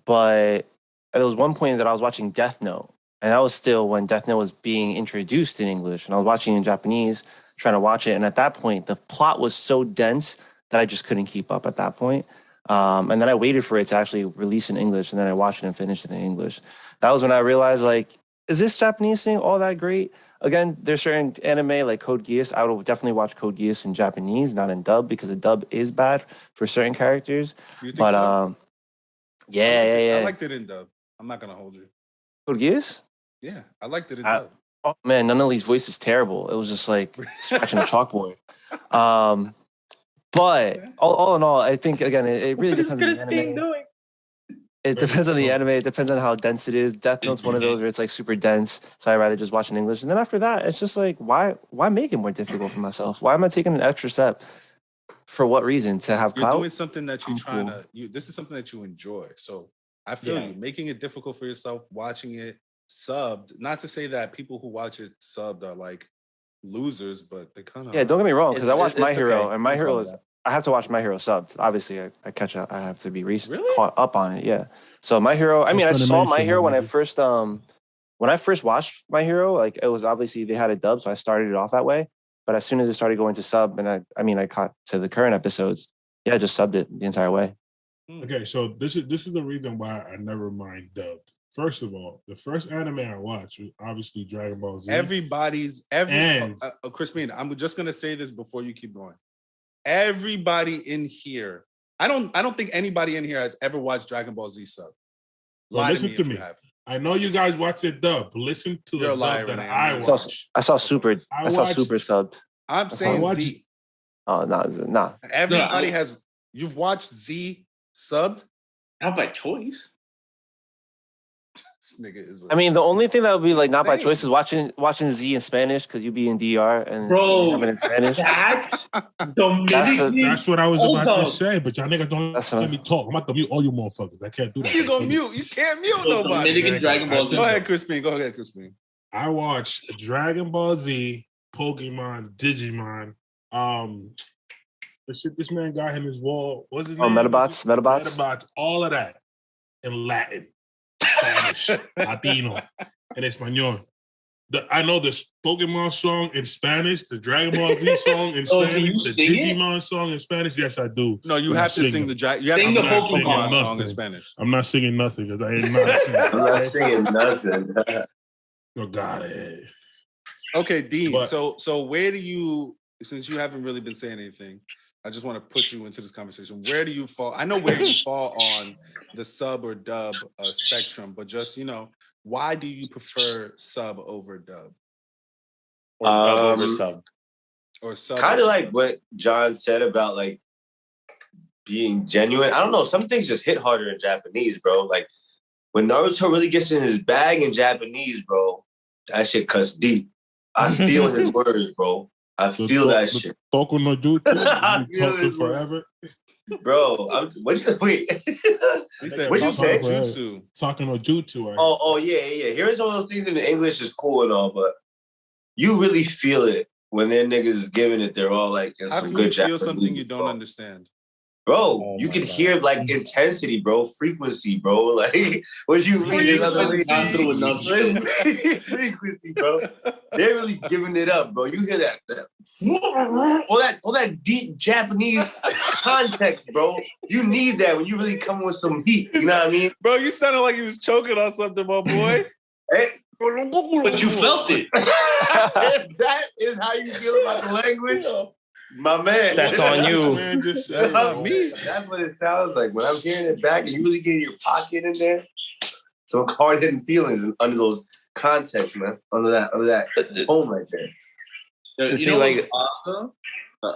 But there was one point that I was watching Death Note, and that was still when Death Note was being introduced in English, and I was watching in Japanese, trying to watch it. And at that point, the plot was so dense that I just couldn't keep up at that point. And then I waited for it to actually release in English, and then I watched it and finished it in English. That was when I realized, like, is this Japanese thing all that great? Again, there's certain anime like Code Geass. I would definitely watch Code Geass in Japanese, not in dub, because the dub is bad for certain characters. You think But so? yeah. I liked it in dub. I'm not gonna hold you. Code Geass? Yeah, I liked it in dub. Oh man, none of these voices terrible. It was just like scratching a chalkboard. But all in all, I think again, it really depends on the anime. It depends on the anime. It depends on how dense it is. Death Note's one of those where it's like super dense, so I'd rather just watch in English. And then after that, it's just like, why make it more difficult for myself? Why am I taking an extra step? For what reason? To have clout? You're doing something that you're trying to. This is something that you enjoy. So I feel you making it difficult for yourself, watching it subbed. Not to say that people who watch it subbed are like losers, but they kind of don't get me wrong, because I watched My Hero, okay. and My Hero is. I have to watch My Hero subbed. Obviously, I catch up. I have to be caught up on it. Yeah. So My Hero. I mean, I saw My Hero when I first watched My Hero. Like it was obviously they had a dub, so I started it off that way. But as soon as it started going to sub, and I caught to the current episodes, I just subbed it the entire way. Okay, so this is the reason why I never mind dubbed. First of all, the first anime I watched was obviously Dragon Ball Z. Chrispin, I'm just gonna say this before you keep going. Everybody in here, I don't think anybody in here has ever watched Dragon Ball Z sub. Well, listen to me. I know you guys watch it dub. Listen to the dub that I watch. I saw Super subbed. I'm saying Z. Oh, nah. Everybody has. You've watched Z subbed? Not by choice. This nigga is. I mean, the only thing that would be like not by choice is watching Z in Spanish because you be in DR and bro, in Spanish. That's what I was about to say, but y'all niggas don't let me talk. I'm about to mute all you motherfuckers. I can't do that. You gonna mute? You can't mute nobody. Dominican Dragon Ball Z. Go ahead, Crispin. I watched Dragon Ball Z, Pokemon, Digimon. The shit this man got in his wall. What's his name? Metabots. All of that in Latin. Spanish, Latino, and Espanol. I know the Pokemon song in Spanish, the Dragon Ball Z song in Spanish, the Digimon song in Spanish. Yes, I do. No, you have to sing the Pokemon song in Spanish. I'm not singing nothing because I ain't not singing. I'm not singing nothing. Oh, got it. Okay, Dean. So where do you, since you haven't really been saying anything, I just want to put you into this conversation. Where do you fall? I know where you fall on the sub or dub spectrum, but just, why do you prefer sub over dub? Or dub over sub? Or sub. Kind of like what John said about like being genuine. I don't know. Some things just hit harder in Japanese, bro. Like when Naruto really gets in his bag in Japanese, bro, that shit cuts deep. I feel his words, bro. I feel that shit. Talking no jutsu, talking forever, bro. What'd you say? Jutsu. Talking no jutsu. Right? Oh yeah. Hearing some of those things in the English is cool and all, but you really feel it when their niggas is giving it. They're all like in some good Japanese. How can you feel something you don't understand? Bro, you can hear like intensity, bro, frequency, bro. Like what you mean? Frequency, bro. They're really giving it up, bro. You hear that all that deep Japanese context, bro. You need that when you really come with some heat. You know what I mean? Bro, you sounded like you was choking on something, my boy. Hey. But you felt it. If that is how you feel about the language, my man. That's on you. That's not me. That's what it sounds like. When I'm hearing it back and you really get your pocket in there, some hard-hitting feelings under those contexts, man. Under that tone right there. You know like,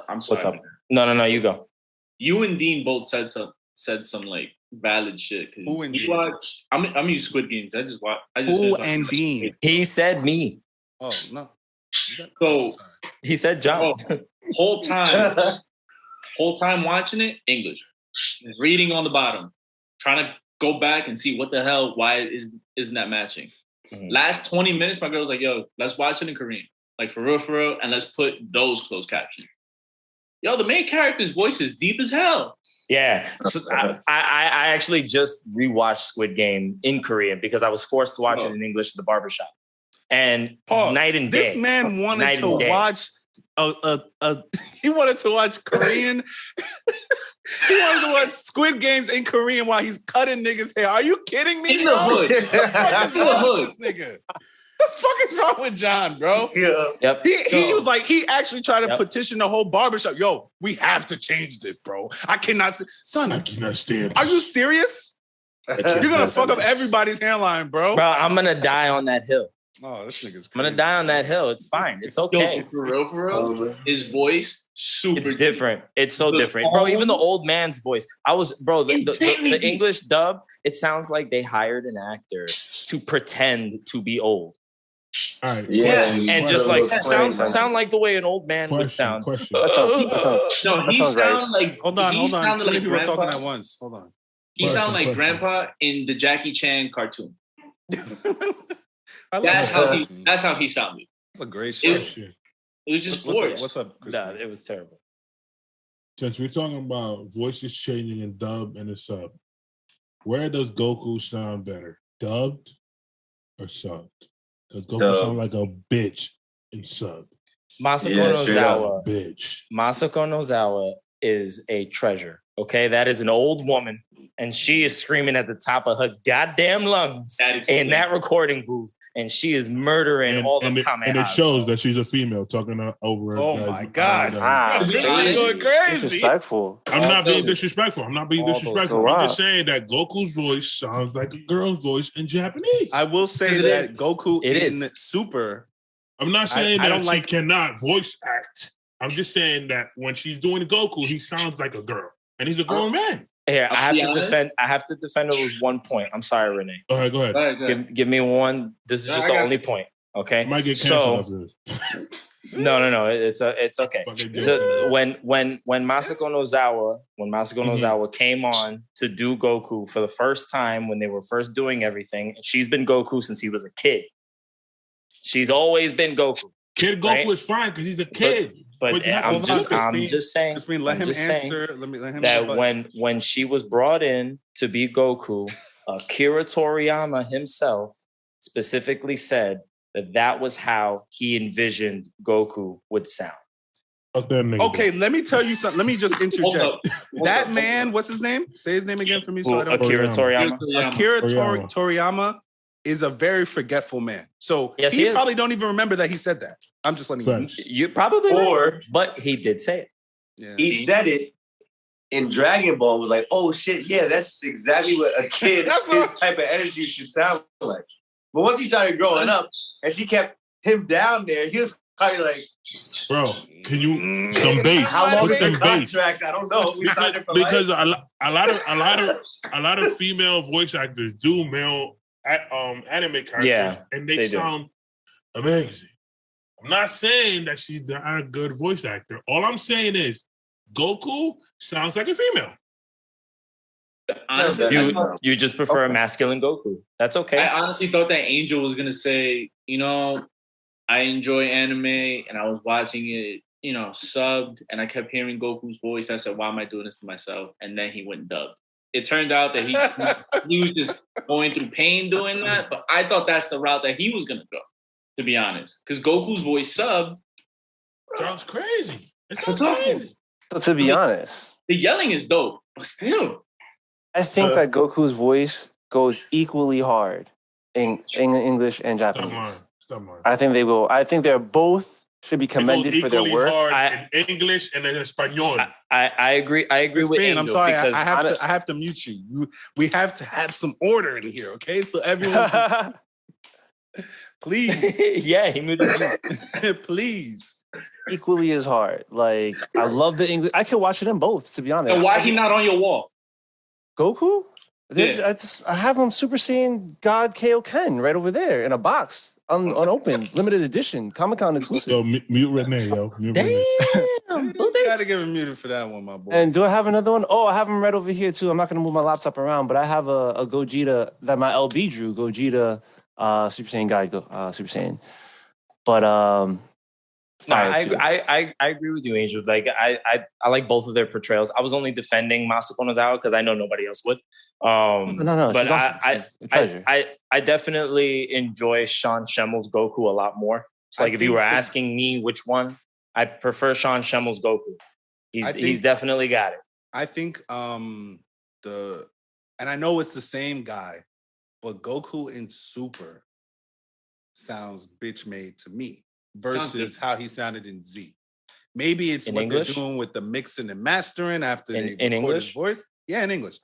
I'm sorry. What's up? No, you go. You and Dean both said some like valid shit. Who and Dean? Watched, I'm used Squid Games. Who and Dean? He said me. Oh no. So he said John. Whole time watching it, English. Reading on the bottom, trying to go back and see what the hell, why is isn't that matching. Mhm. Last 20 minutes, my girl was like, yo, let's watch it in Korean. Like, for real, and let's put those closed captions. Yo, the main character's voice is deep as hell. Yeah. So I actually just rewatched Squid Game in Korean because I was forced to watch it in English at the barbershop. And night and day. This man wanted Night to and day. watch he wanted to watch Korean. He wanted to watch Squid Games in Korean while he's cutting niggas' hair. Are you kidding me? In the hood. What the fuck is wrong with this nigga? The fuck is wrong with John, bro? Yeah. Yep. He was like, he actually tried to Yep. petition the whole barbershop. Yo, we have to change this, bro. I cannot, son. I cannot stand. Are you serious? You're gonna fuck up everybody's hairline, bro. Bro, I'm gonna die on that hill. Oh, this nigga's. I'm gonna die on that hill. It's fine. It's okay. Yo, for real, his voice super It's different. It's so The different, bro. tone- Even the old man's voice. The Insanity. English dub. It sounds like they hired an actor to pretend to be old, All right. Yeah. and just like Question. sound like the way an old man would sound. Question. That sounds No, that he sounds right. sounded like Hold on. he Too sounded many like people grandpa. talking at once. Hold on. He sounded like Question. grandpa in the Jackie Chan cartoon. I love That's that how question. that's how he sounded. That's a great It- shit. Shit. It was just What's up? forced. What's up, Nah, Chrispin? it was terrible. Since we're talking about voices changing in dub and a sub, where does Goku sound better, dubbed or subbed? Because Goku Dubbed. sounds like a bitch in sub. Masako Yeah, straight up. Nozawa. Bitch. Masako Nozawa is a treasure. Okay, that is an old woman, and she is screaming at the top of her goddamn lungs in that recording booth, and she is murdering all the and comments. it shows that she's a female talking over. Oh guys- my God. Ah, You're You're going crazy. disrespectful. I'm not being All those- disrespectful. I'm not being all those disrespectful. go I'm out. just saying that Goku's voice sounds like a girl's voice in Japanese. I will say It that is. Goku It in is. Super. I'm not saying I that don't she like- cannot voice act. I'm just saying that when she's doing Goku, he sounds like a girl, and he's a grown man. Here, I I'll have be to honest. defend. I have to defend her with 1 point. I'm sorry, Renee. Go ahead. Go ahead. All right, good. Give me one. This is No, just I the got only you. point. Okay. I might get canceled So after this. no. It's okay. Fucking do So when Masako Nozawa came on to do Goku for the first time when they were first doing everything, and she's been Goku since he was a kid. She's always been Goku. Kid Goku Right? is fine because he's a kid. But But you have- I'm hold on, just saying. Crispin, let I'm him just saying answer. Let him that but- when she was brought in to be Goku, Akira Toriyama himself specifically said that was how he envisioned Goku would sound. Fuck that nigga. Okay, let me tell you something. Let me just Hold interject. up. Hold That up. man, what's his name? Say his name again for me so I don't. Akira Toriyama. Toriyama. Akira Toriyama. Toriyama is a very forgetful man. So Yes, he he is. probably don't even remember that he said that. I'm just letting you know. Facts. You probably right, Or but he did say it. Yeah. he said it in Dragon Ball, was like, oh shit, yeah, that's exactly what a kid, That's his what- type of energy should sound like. But once he started growing up and she kept him down there, he was probably like, Bro, can you some bass? how long Put is the some bass. contract? I don't know. We signed it for Because life. a lot of female voice actors do male anime characters, Yeah, and they they do. sound amazing. I'm not saying that she's not a good voice actor. All I'm saying is Goku sounds like a female. Honestly, You just prefer a masculine Goku. That's okay. I honestly thought that Angel was gonna say, I enjoy anime and I was watching it, subbed, and I kept hearing Goku's voice. I said, why am I doing this to myself? And then he went dubbed. It turned out that he was just going through pain doing that, but I thought that's the route that he was gonna go, to be honest. Because Goku's voice subbed, Sounds crazy. It That's sounds what I'm crazy. So to be honest, the yelling is dope, but still. I think that Goku's voice goes equally hard in English and Stop Japanese. lying. Stop lying. I think they will. I think they're both should be It goes commended for their equally work. hard in English and in Espanol. I agree. I agree with Crispin, Angel I'm sorry. because I have to mute you. We have to have some order in here, okay? So everyone, please, yeah, he muted you. please. Equally as hard. Like I love the English. I could watch it in both. To be honest. And why he not on your wall? Goku? Yeah. I have him Super Saiyan God Kaioken right over there in a box, unopened, limited edition, Comic-Con exclusive. Yo, mute Renee, yo. Mute Renee. You gotta get him muted for that one, my boy. And do I have another one? Oh, I have them right over here too. I'm not gonna move my laptop around, but I have a Gogeta that my LB drew. Gogeta, Super Saiyan guy, Super Saiyan. But No, I agree with you, Angel. Like I like both of their portrayals. I was only defending Masako Nozawa because I know nobody else would. No, but awesome. I definitely enjoy Sean Schemmel's Goku a lot more. So like if you were asking me which one, I prefer Sean Schemmel's Goku. He's definitely got it. I think and I know it's the same guy, but Goku in Super sounds bitch made to me versus how he sounded in Z. Maybe it's what English? They're doing with the mixing and mastering after they record his voice. Yeah, in English.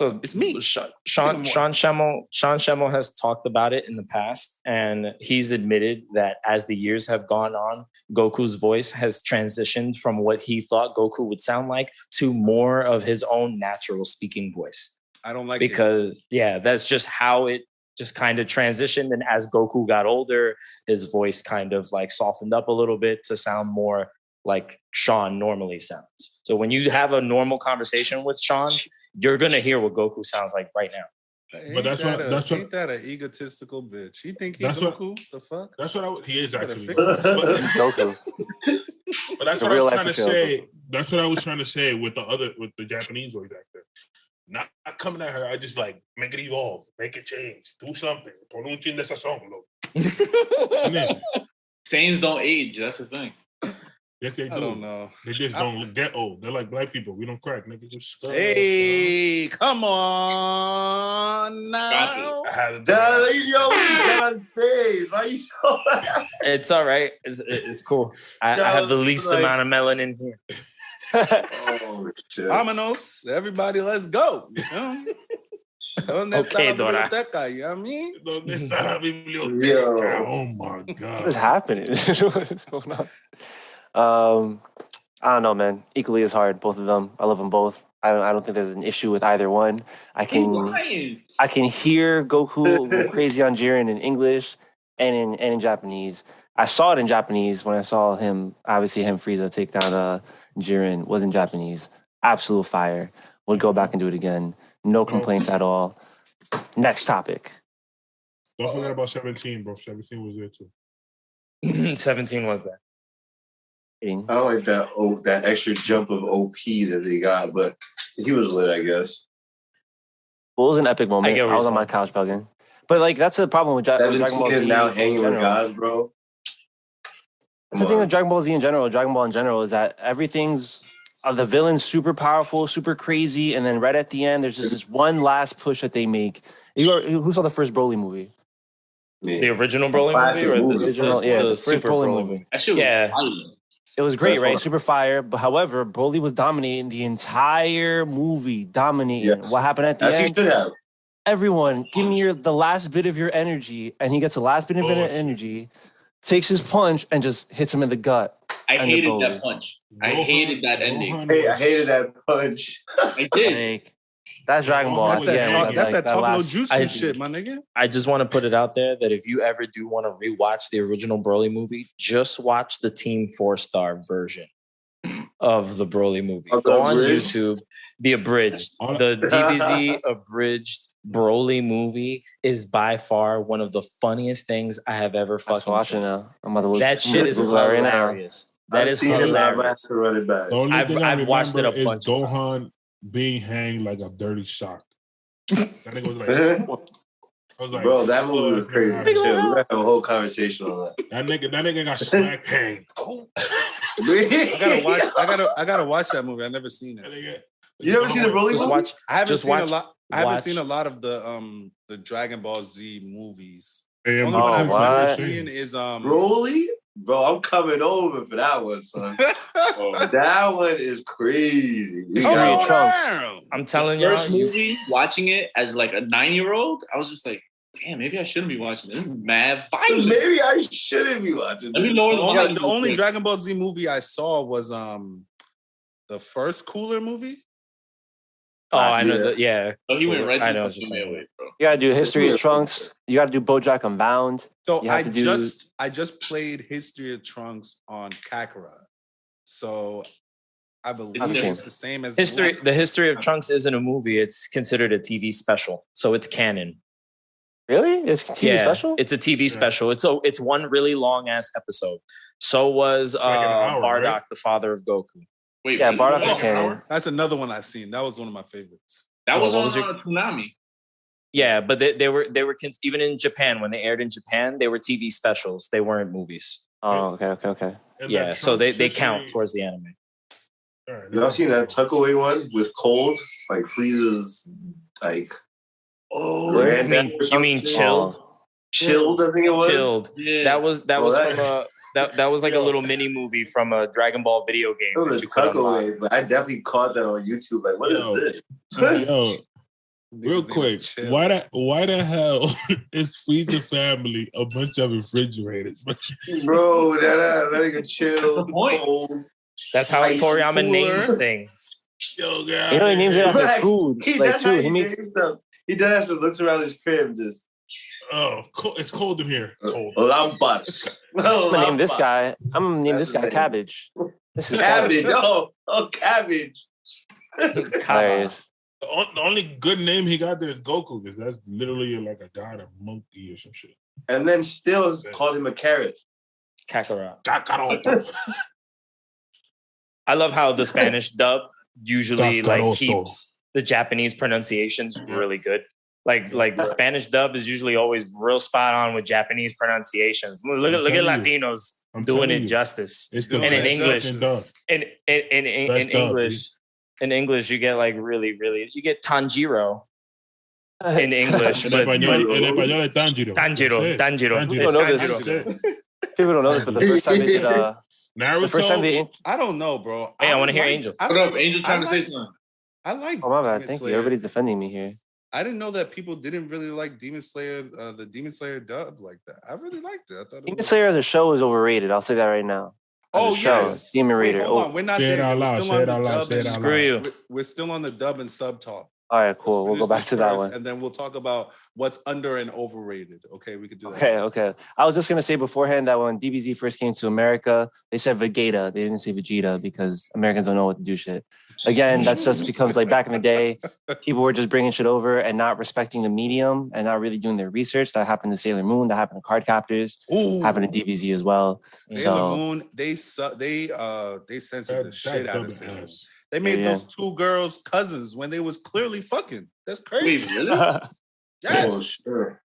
It's me. Sean Schemmel has talked about it in the past, and he's admitted that as the years have gone on, Goku's voice has transitioned from what he thought Goku would sound like to more of his own natural speaking voice. I don't like because that's just how it just kind of transitioned. And as Goku got older, his voice kind of like softened up a little bit to sound more like Sean normally sounds. So when you have a normal conversation with Sean, you're gonna hear what Goku sounds like right now. But ain't that an egotistical bitch? He think he's Goku? The fuck? That's what he is actually. Goku. But that's what I was trying to say. That's what I was trying to say with the Japanese voice actor. Not coming at her, I just like make it evolve, make it change, do something. Saiyans don't age. That's the thing. Yes, they do. I don't know. They just don't get old. They're like black people. We don't crack, nigga. Hey, come on now. On stage. Why you so It's all right. It's cool. I have the least amount of melanin here. Oh, shit. Vámonos. Everybody, let's go. ¿Dónde está la biblioteca? You know what I mean? ¿Dónde está la biblioteca? Oh my God. What is happening? What is going on? I don't know, man. Equally as hard, both of them. I love them both. I don't think there's an issue with either one. I can hear Goku go crazy on Jiren in English and in Japanese. I saw it in Japanese when I saw him Frieza take down Jiren. Was in Japanese. Absolute fire. Would go back and do it again. No complaints at all. Next topic. Don't forget about 17, bro. 17 was there too. 17 was there. I like that extra jump of OP that they got, but he was lit, I guess. Well, it was an epic moment. I was on my couch bugging. But like that's the problem with Dragon Ball Z. Now hanging with guys, bro. That's the thing with Dragon Ball Z in general. Dragon Ball in general is that everything's the villain's super powerful, super crazy, and then right at the end, there's just this one last push that they make. Who saw the first Broly movie? The original Broly movie, or the original? Yeah, the first Broly movie. Yeah. It was great, right? Super fire. But however, Broly was dominating the entire movie. Dominating. Yes. What happened at the end? He should have. Everyone, give me the last bit of your energy. And he gets the last bit of energy, takes his punch, and just hits him in the gut. I hated that punch. I hated that ending. Hey, I hated that punch. I did. That's Dragon Ball. That's that Tablo Jutsu shit, my nigga. I just want to put it out there that if you ever do want to rewatch the original Broly movie, just watch the Team 4-Star version of the Broly movie. Go on YouTube. The abridged, the DBZ abridged Broly movie is by far one of the funniest things I have ever fucking seen. Now. I'm about to look. That shit is hilarious. That is hilarious. The only thing I've watched it a bunch of times. Being hanged like a dirty sock. That nigga was like, bro, that movie was crazy. We're gonna have a whole conversation on that. That nigga got smacked hanged. I gotta watch that movie. I've never seen it. You never seen the Broly movie? I haven't seen a lot of the Dragon Ball Z movies. Hey, only one I've seen is Broly? Bro, I'm coming over for that one, son. That one is crazy. I'm telling you. First movie, watching it as like a 9-year-old, I was just like, damn, maybe I shouldn't be watching this. This is mad violent. Maybe I shouldn't be watching this. The only Dragon Ball Z movie I saw was the first Cooler movie. Oh, I know that. Yeah. Oh, he went right. I know. Just away, bro. You gotta do History of Trunks. You gotta do BoJack Unbound. So I just played History of Trunks on Kakarot. So I believe I've seen it's the same as History. The The history of Trunks isn't a movie. It's considered a TV special, so it's canon. Really? It's a TV special? It's a TV special. It's one really long ass episode. So was like an hour, Bardock, right? the father of Goku. Wait, Yeah, really? Bardock is Oh, canon. That's another one I've seen. That was one of my favorites. That Well, was what on was your- Tsunami. Yeah, but they were even in Japan when they aired in Japan, they were TV specials. They weren't movies. Oh, okay. And Yeah, that so they Trunks count history- towards the anime. All right, Y'all seen that tuckaway one with Cold? Like Frieza's like Oh, granddad or you mean something? Chilled? Chilled, I think it was. Chilled. Yeah. That was Well, from a that was like a little mini movie from a Dragon Ball video game. It that was you could unlock. tuckaway, but I definitely caught that on YouTube. Like, what is Yo. this? Yo, real Niggas name quick, is Chill. why the hell is Frieza family a bunch of refrigerators? Bro, that nigga Chill. That's the point. Cold. That's how Ice Toriyama cooler. names things. Yo, guys. You know, he names it after Facts. food. He Like, that's how too. he He makes names stuff. He does just looks around his crib just Oh, it's cold in here. Cold. lampas. I'm gonna name this guy. I'm gonna name That's this guy his name. Cabbage. This is Cabbage. Oh, cabbage. Hilarious. The only good name he got there is Goku, because that's literally like a god, a monkey or some shit. And then still called him a carrot. Kakarot. Kakaroto. I love how the Spanish dub usually like Kakaroto. keeps the Japanese pronunciations really good. Like the Spanish dub is usually always real spot on with Japanese pronunciations. Look at telling you. Latinos I'm doing telling it you. justice. It's the And in best English, fucking dub. in Best dub, English, in English, you get like really, you get Tanjiro in English, En but español es Tanjiro. Tanjiro. People know this. Tanjiro. People don't know this, but the first time they did Naruto. the first time they I don't know, bro. Hey, I wanna hear Angel. What up, Angel? Trying to say something. I like. oh my bad, Demon thank you. Slayer. Everybody's defending me here. I didn't know that people didn't really like Demon Slayer, the Demon Slayer dub like that. I really liked it. I thought it Demon was... Slayer as a show is overrated. I'll say that right now. As Oh a show, yes, Demon Wait, Raider. hold Oh, on. We're not Say it there. out We're loud, still say on it the out loud, dub say it and- out Screw you. We're still on the dub and sub talk. all right, cool. We'll Finish go back this to that first, one. and then we'll talk about what's under and overrated. Okay, we could do that. Okay. I was just gonna say beforehand that when DBZ first came to America, they said Vegeta. They didn't say Vegeta because Americans don't know what to do shit. Again, that's just becomes like back in the day, people were just bringing shit over and not respecting the medium and not really doing their research. That happened to Sailor Moon. That happened to Card Captors. Ooh, Happened to DBZ as well. Sailor So Moon. They censored the shit out of dub Sailor Moon. ass. They made Yeah. those two girls cousins when they was clearly fucking. That's Wait, crazy. really? Oh, Yes, sure.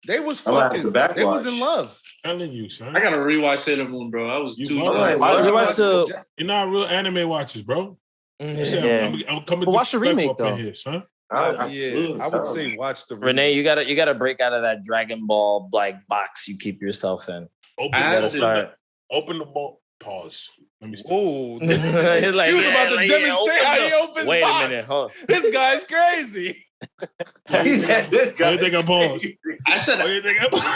they was I'm gonna have fucking. to They was in backwatch. love. Telling you, son. I gotta rewatch Sailor Moon, bro. I was You too. love young. it. Why- watch the- You're not real anime watchers, bro. Yeah. I'm coming But watch the remake, up in though. here, son. I seen I would some. say watch the Renee, remake. you gotta break out of that Dragon Ball like box you keep yourself in. Open, I You gotta haven't start. open the ball. Pause. Let me stop. Whoa, He's he was like, about yeah, to like, demonstrate yeah, how open he the- opens Wait box. a minute, hold. This guy's crazy. This Why guy you think I paused? I said Why you think I paused?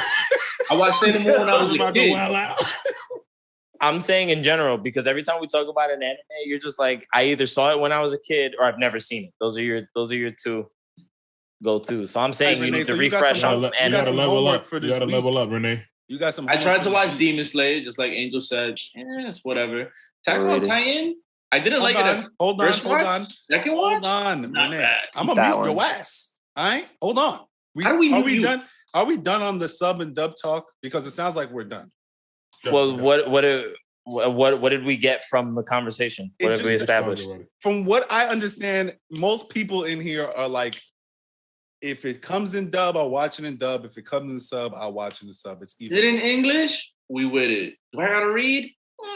I watched Sailor Moon when I was a about to kid. wild out. I'm saying in general because every time we talk about an anime, you're just like, I either saw it when I was a kid or I've never seen it. Those are your two go-tos. So I'm saying Hey, you Renee, need to so you got refresh some- on some you You anime. got gotta some level homework up. for You this gotta week. level up, Renee. You got some. I tried homework to for watch this Demon Slayer, just like Angel said. It's whatever. Attack on Overrated. Titan. I didn't Hold like on, it. hold on, First hold watch? on, Second hold watch. on, Not Renee. bad. I'm Keep gonna that mute your one. ass. All right, hold on. How do we are mute we you? done? Are we done on the sub and dub talk? Because it sounds like we're done. Well, what did we get from the conversation? It What have just- we Let's talk established? about it. From what I understand, most people in here are like, if it comes in dub, I'll watch it in dub. If it comes in sub, I'll watch it in sub. It's Is it even. in English? We with it. Do I gotta read?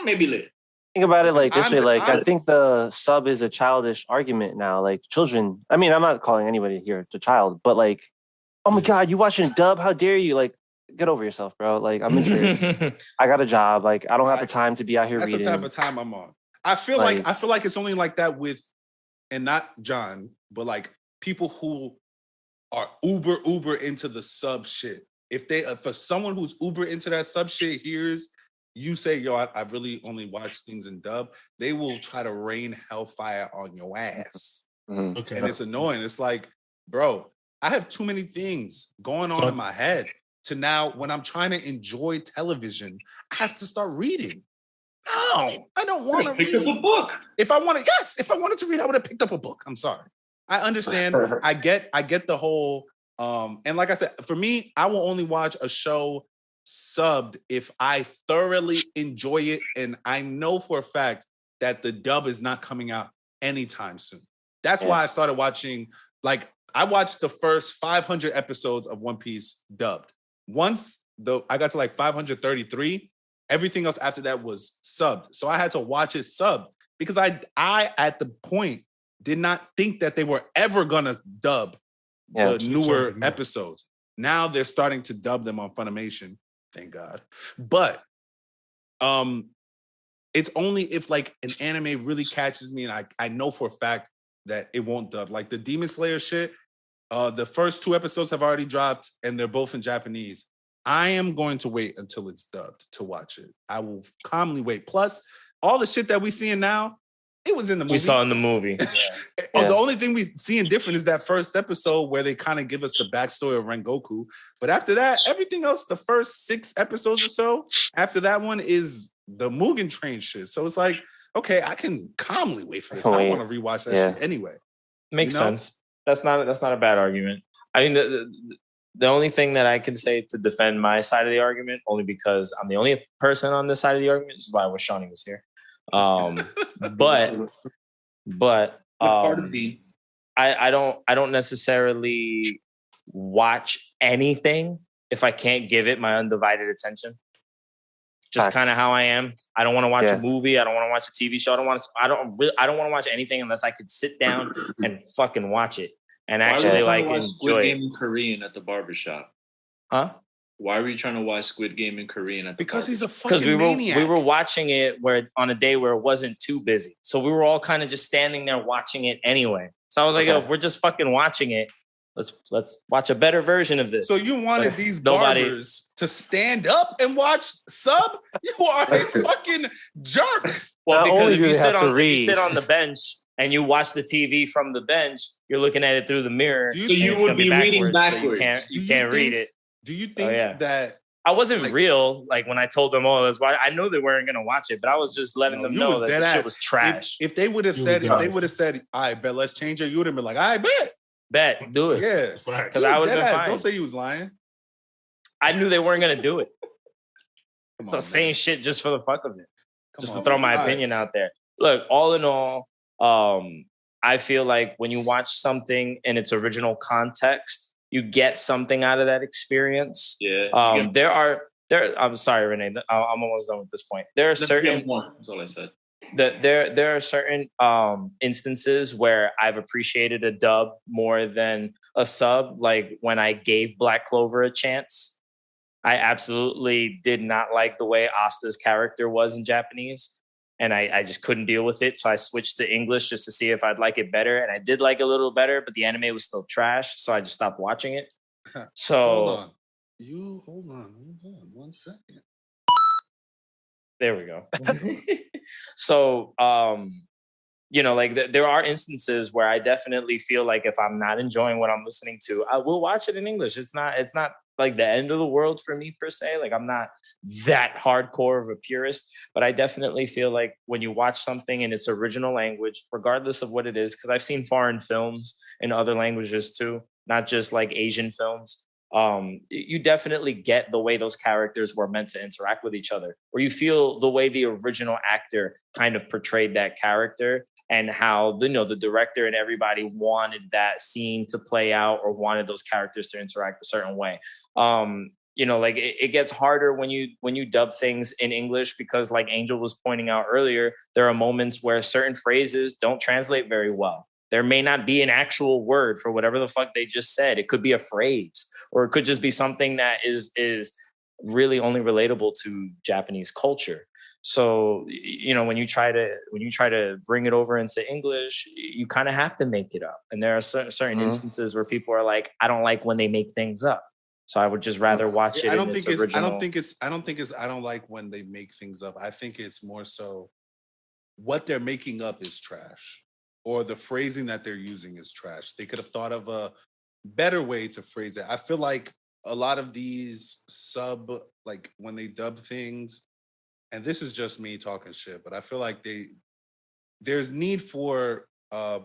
Maybe lit. think about it like this way. Like I I'm- think the sub is a childish argument now. Like children. I mean, I'm not calling anybody here a child, but like, oh my god, you watching dub? How dare you? Like, get over yourself, bro. Like I'm mature. I got a job. Like I don't have the time to be out here That's reading. the type of time I'm on. I feel like it's only like that with, and not John, but like people who are uber into the sub shit. If they, for someone who's uber into that sub shit, hears you say, yo, I really only watch things in dub, they will try to rain hellfire on your ass. Mhm. Okay. And it's annoying. It's like, bro, I have too many things going on in my head to now when I'm trying to enjoy television, I have to start reading. No, I don't want to read. Pick up a book. If I wanted to read, I would have picked up a book. I'm sorry. I understand. I get the whole and like I said, for me, I will only watch a show subbed if I thoroughly enjoy it and I know for a fact that the dub is not coming out anytime soon. That's why I started watching, like, I watched the first 500 episodes of One Piece dubbed. Once I got to like 533, everything else after that was subbed. So I had to watch it subbed because I at the point did not think that they were ever gonna dub the newer episodes. Now they're starting to dub them on Funimation, thank God. But it's only if like an anime really catches me and I know for a fact that it won't dub. Like the Demon Slayer shit, the first 2 episodes have already dropped and they're both in Japanese. I am going to wait until it's dubbed to watch it. I will calmly wait. Plus, all the shit that we seeing now, it was in the movie. We saw in the movie. The only thing we seeing different is that first episode where they kind of give us the backstory of Rengoku. But after that, everything else, the first 6 episodes or so, after that one is the Mugen Train shit. So it's like, okay, I can calmly wait for this. I don't want to rewatch that shit anyway. Makes sense. That's not a bad argument. I mean, the only thing that I can say to defend my side of the argument, only because I'm the only person on this side of the argument, this is why I wish Shawnee was here. But I don't necessarily watch anything if I can't give it my undivided attention. Just kind of how I am. I don't want to watch a movie. I don't want to watch a TV show. I don't want to watch anything unless I could sit down and fucking watch it and actually like enjoy Squid Game in Korean at the barbershop. Huh? Why were you trying to watch Squid Game in Korean at the Because he's a fucking maniac. We were watching it on a day where it wasn't too busy. So we were all kind of just standing there watching it anyway. So I was like, if we're just fucking watching it, let's watch a better version of this. So you wanted these barbers to stand up and watch sub? You are a fucking jerk. Well, because if you sit on the bench and you watch the TV from the bench, you're looking at it through the mirror. So you would be reading backwards. So you can't read it. Do you think that I wasn't real? Like when I told them, "Oh, that's why," I know they weren't gonna watch it, but I was just letting them know that this shit was trash. If they would have said, "I bet let's change it," you would have been like, "I bet, do it." Yeah, because I would have been fine. Don't say you was lying. I knew they weren't gonna do it. So saying shit just for the fuck of it, just to throw my opinion out there. Look, all in all, I feel like when you watch something in its original context, you get something out of that experience. Yeah. I'm sorry, Renee. I'm almost done with this point. There are certain. That's all I said. There are certain instances where I've appreciated a dub more than a sub. Like when I gave Black Clover a chance, I absolutely did not like the way Asta's character was in Japanese. And I just couldn't deal with it. So I switched to English just to see if I'd like it better. And I did like it a little better, but the anime was still trash. So I just stopped watching it. So hold on 1 second. There we go. So, there are instances where I definitely feel like if I'm not enjoying what I'm listening to, I will watch it in English. It's not like the end of the world for me per se. Like I'm not that hardcore of a purist, but I definitely feel like when you watch something in its original language, regardless of what it is, because I've seen foreign films in other languages too, not just like Asian films. You definitely get the way those characters were meant to interact with each other, or you feel the way the original actor kind of portrayed that character and how the director and everybody wanted that scene to play out or wanted those characters to interact a certain way. It gets harder when you dub things in English because, like Angel was pointing out earlier, there are moments where certain phrases don't translate very well. There may not be an actual word for whatever the fuck they just said. It could be a phrase, or it could just be something that is really only relatable to Japanese culture. So, when you try to bring it over into English, you kind of have to make it up. And there are certain instances where people are like, I don't like when they make things up. So I would just rather watch it. I don't like when they make things up. I think it's more so what they're making up is trash, or the phrasing that they're using is trash. They could have thought of a better way to phrase it. I feel like a lot of these when they dub things, and this is just me talking shit, but I feel like there's need for a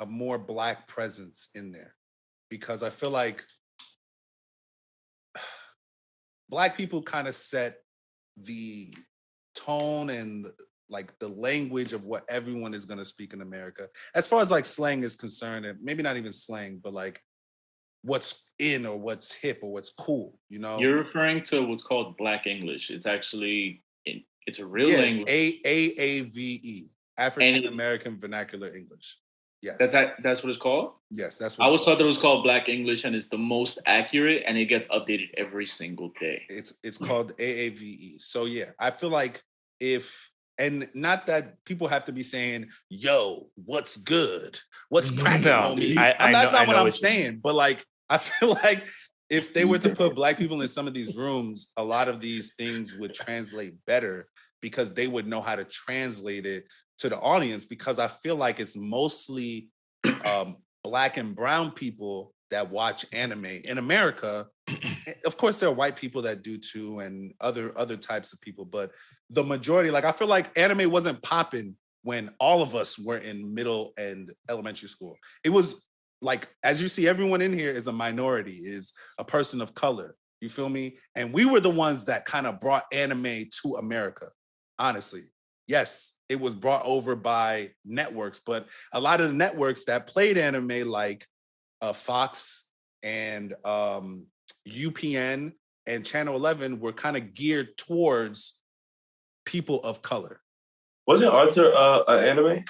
more Black presence in there, because I feel like Black people kind of set the tone and like the language of what everyone is going to speak in America, as far as like slang is concerned, and maybe not even slang, but like what's in or what's hip or what's cool, you know? You're referring to what's called Black English. It's actually it's a real language. AAVE, African American Vernacular English. Yes, that's what it's called. Yes, that's what I always thought that it was called Black English, and it's the most accurate, and it gets updated every single day. It's called AAVE. So yeah, I feel like and not that people have to be saying, "Yo, what's good? What's cracking, homie?" That's not what I'm saying. But like, I feel like if they were to put Black people in some of these rooms, a lot of these things would translate better because they would know how to translate it to the audience, because I feel like it's mostly Black and brown people that watch anime in America. Of course, there are white people that do too, and other types of people, but the majority, like I feel like anime wasn't popping when all of us were in middle and elementary school. It was like, as you see, everyone in here is a minority, is a person of color. You feel me? And we were the ones that kind of brought anime to America, honestly. Yes, it was brought over by networks, but a lot of the networks that played anime, like Fox and UPN and Channel 11, were kind of geared towards people of color. Wasn't Arthur an anime?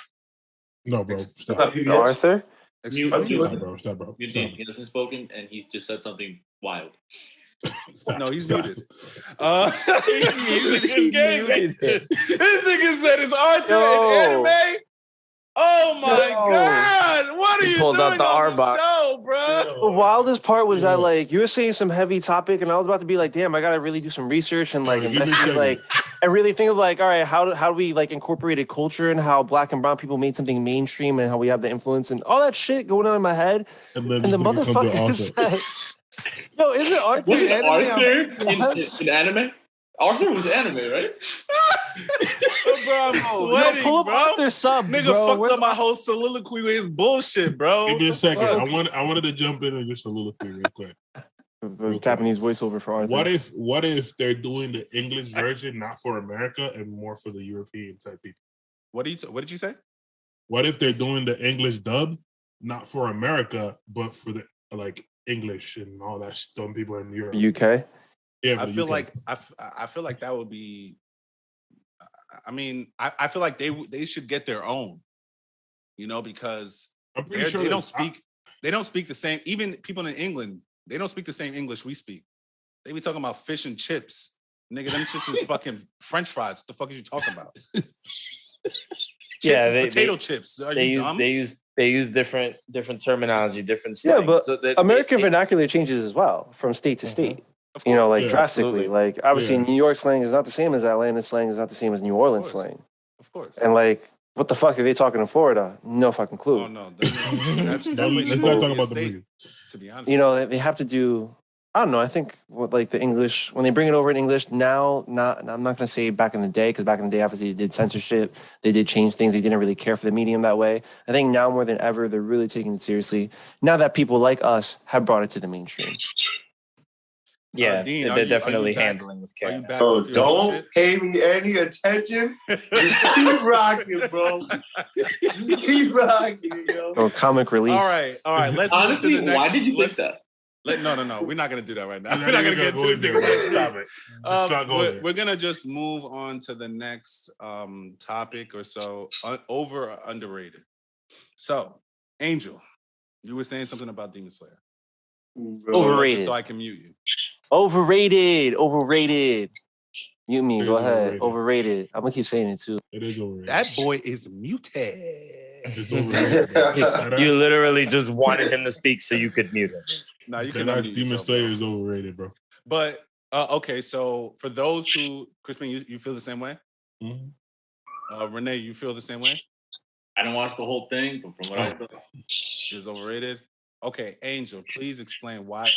No, bro. Stop. Not PBS? Arthur? Excuse me? Stop, bro. He hasn't spoken, and he's just said something wild. No, he's muted. He's muted. This nigga said it's Arthur in anime. Oh my God! What are you doing out the on the Arbok. show, bro? The wildest part was that like you were saying some heavy topic, and I was about to be like, "Damn, I gotta really do some research and like investigate, like, and really think of like, all right, how do we like incorporate culture and how Black and brown people made something mainstream and how we have the influence and all that shit going on in my head." And the motherfucker said, "Yo, isn't Arthur Wasn't anime?" Arthur in anime? Arthur was anime, right? Bro, I'm sweating, pull up bro. Arthur sub, Nigga bro. fucked up my whole soliloquy with his bullshit, bro. Give me a second. I wanted to jump in and just soliloquy real quick. The Japanese voiceover for Arthur. What if they're doing the English version not for America and more for the European type people? What did you say? What if they're doing the English dub not for America but for the like English and all that dumb people in Europe? UK. Yeah, I feel like that would be. I mean, I feel like they should get their own, you know, because I'm pretty sure they don't speak the same. Even people in England, they don't speak the same English we speak. They be talking about fish and chips, nigga. Them shits is fucking French fries. What the fuck is you talking about? Potato chips. Are you dumb? They use different terminology, different slang. Yeah, but so American vernacular changes as well from state to state. You know, like drastically. Absolutely. Like obviously, New York slang is not the same as Atlanta slang. Is not the same as New Orleans slang. Of course. And like, what the fuck are they talking in Florida? No fucking clue. Oh no, let's not talk about the movie. To be honest, you know, they have to do. I don't know. I think like the English, when they bring it over in English now, I'm not going to say back in the day, because back in the day, obviously, they did censorship. They did change things. They didn't really care for the medium that way. I think now more than ever, they're really taking it seriously. Now that people like us have brought it to the mainstream. Yeah, Dean, they're definitely handling with care. Bro, don't pay me any attention. Just keep rocking, bro. Just keep rocking, yo. Or comic relief. All right. Let's honestly, move to the next. Why did you think that? No. We're not gonna do that right now. We're not gonna get into this. Stop it. We're gonna just move on to the next topic or so. Over or underrated. So, Angel, you were saying something about Demon Slayer. Overrated. So I can mute you. Overrated. Mute me. Go ahead. Overrated. I'm gonna keep saying it too. It is overrated. That boy is muted. It's overrated. You literally just wanted him to speak so you could mute him. No, you can. Demon Slayer is overrated, bro. But okay, so for those who, Chrispin, you feel the same way? Mm-hmm. Renee, you feel the same way? I didn't watch the whole thing, but from what I thought, it's overrated. Okay, Angel, please explain why.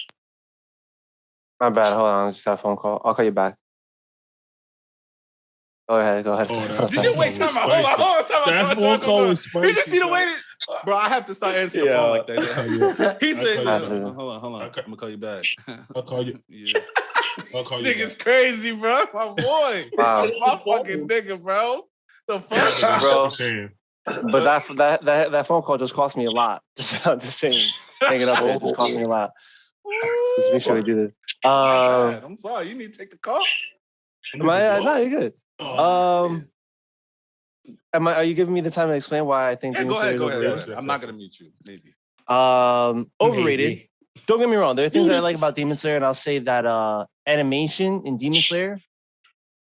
My bad. Hold on. I just had a phone call. I'll call you back. Go ahead. Did you wait? Time out. Hold on. Time That phone call was spicy. You just see the way that, bro. I have to start answering the phone like that. He said, "Hold on. I'm gonna call you back. I'll call you. Yeah, I'll call this you. nigga's crazy, bro. My boy, Wow. my fucking nigga, bro. The fuck, Bro. Saying. But that phone call just cost me a lot. I'm just saying. Hanging up there just cost me a lot. Just make sure we do this. I'm sorry. You need to take the call. No, you're good. Oh, Are you giving me the time to explain why I think? Yeah, go ahead. Yes. I'm not gonna mute you. Maybe. Overrated. Maybe. Don't get me wrong. There are things that I like about Demon Slayer, and I'll say that animation in Demon Slayer,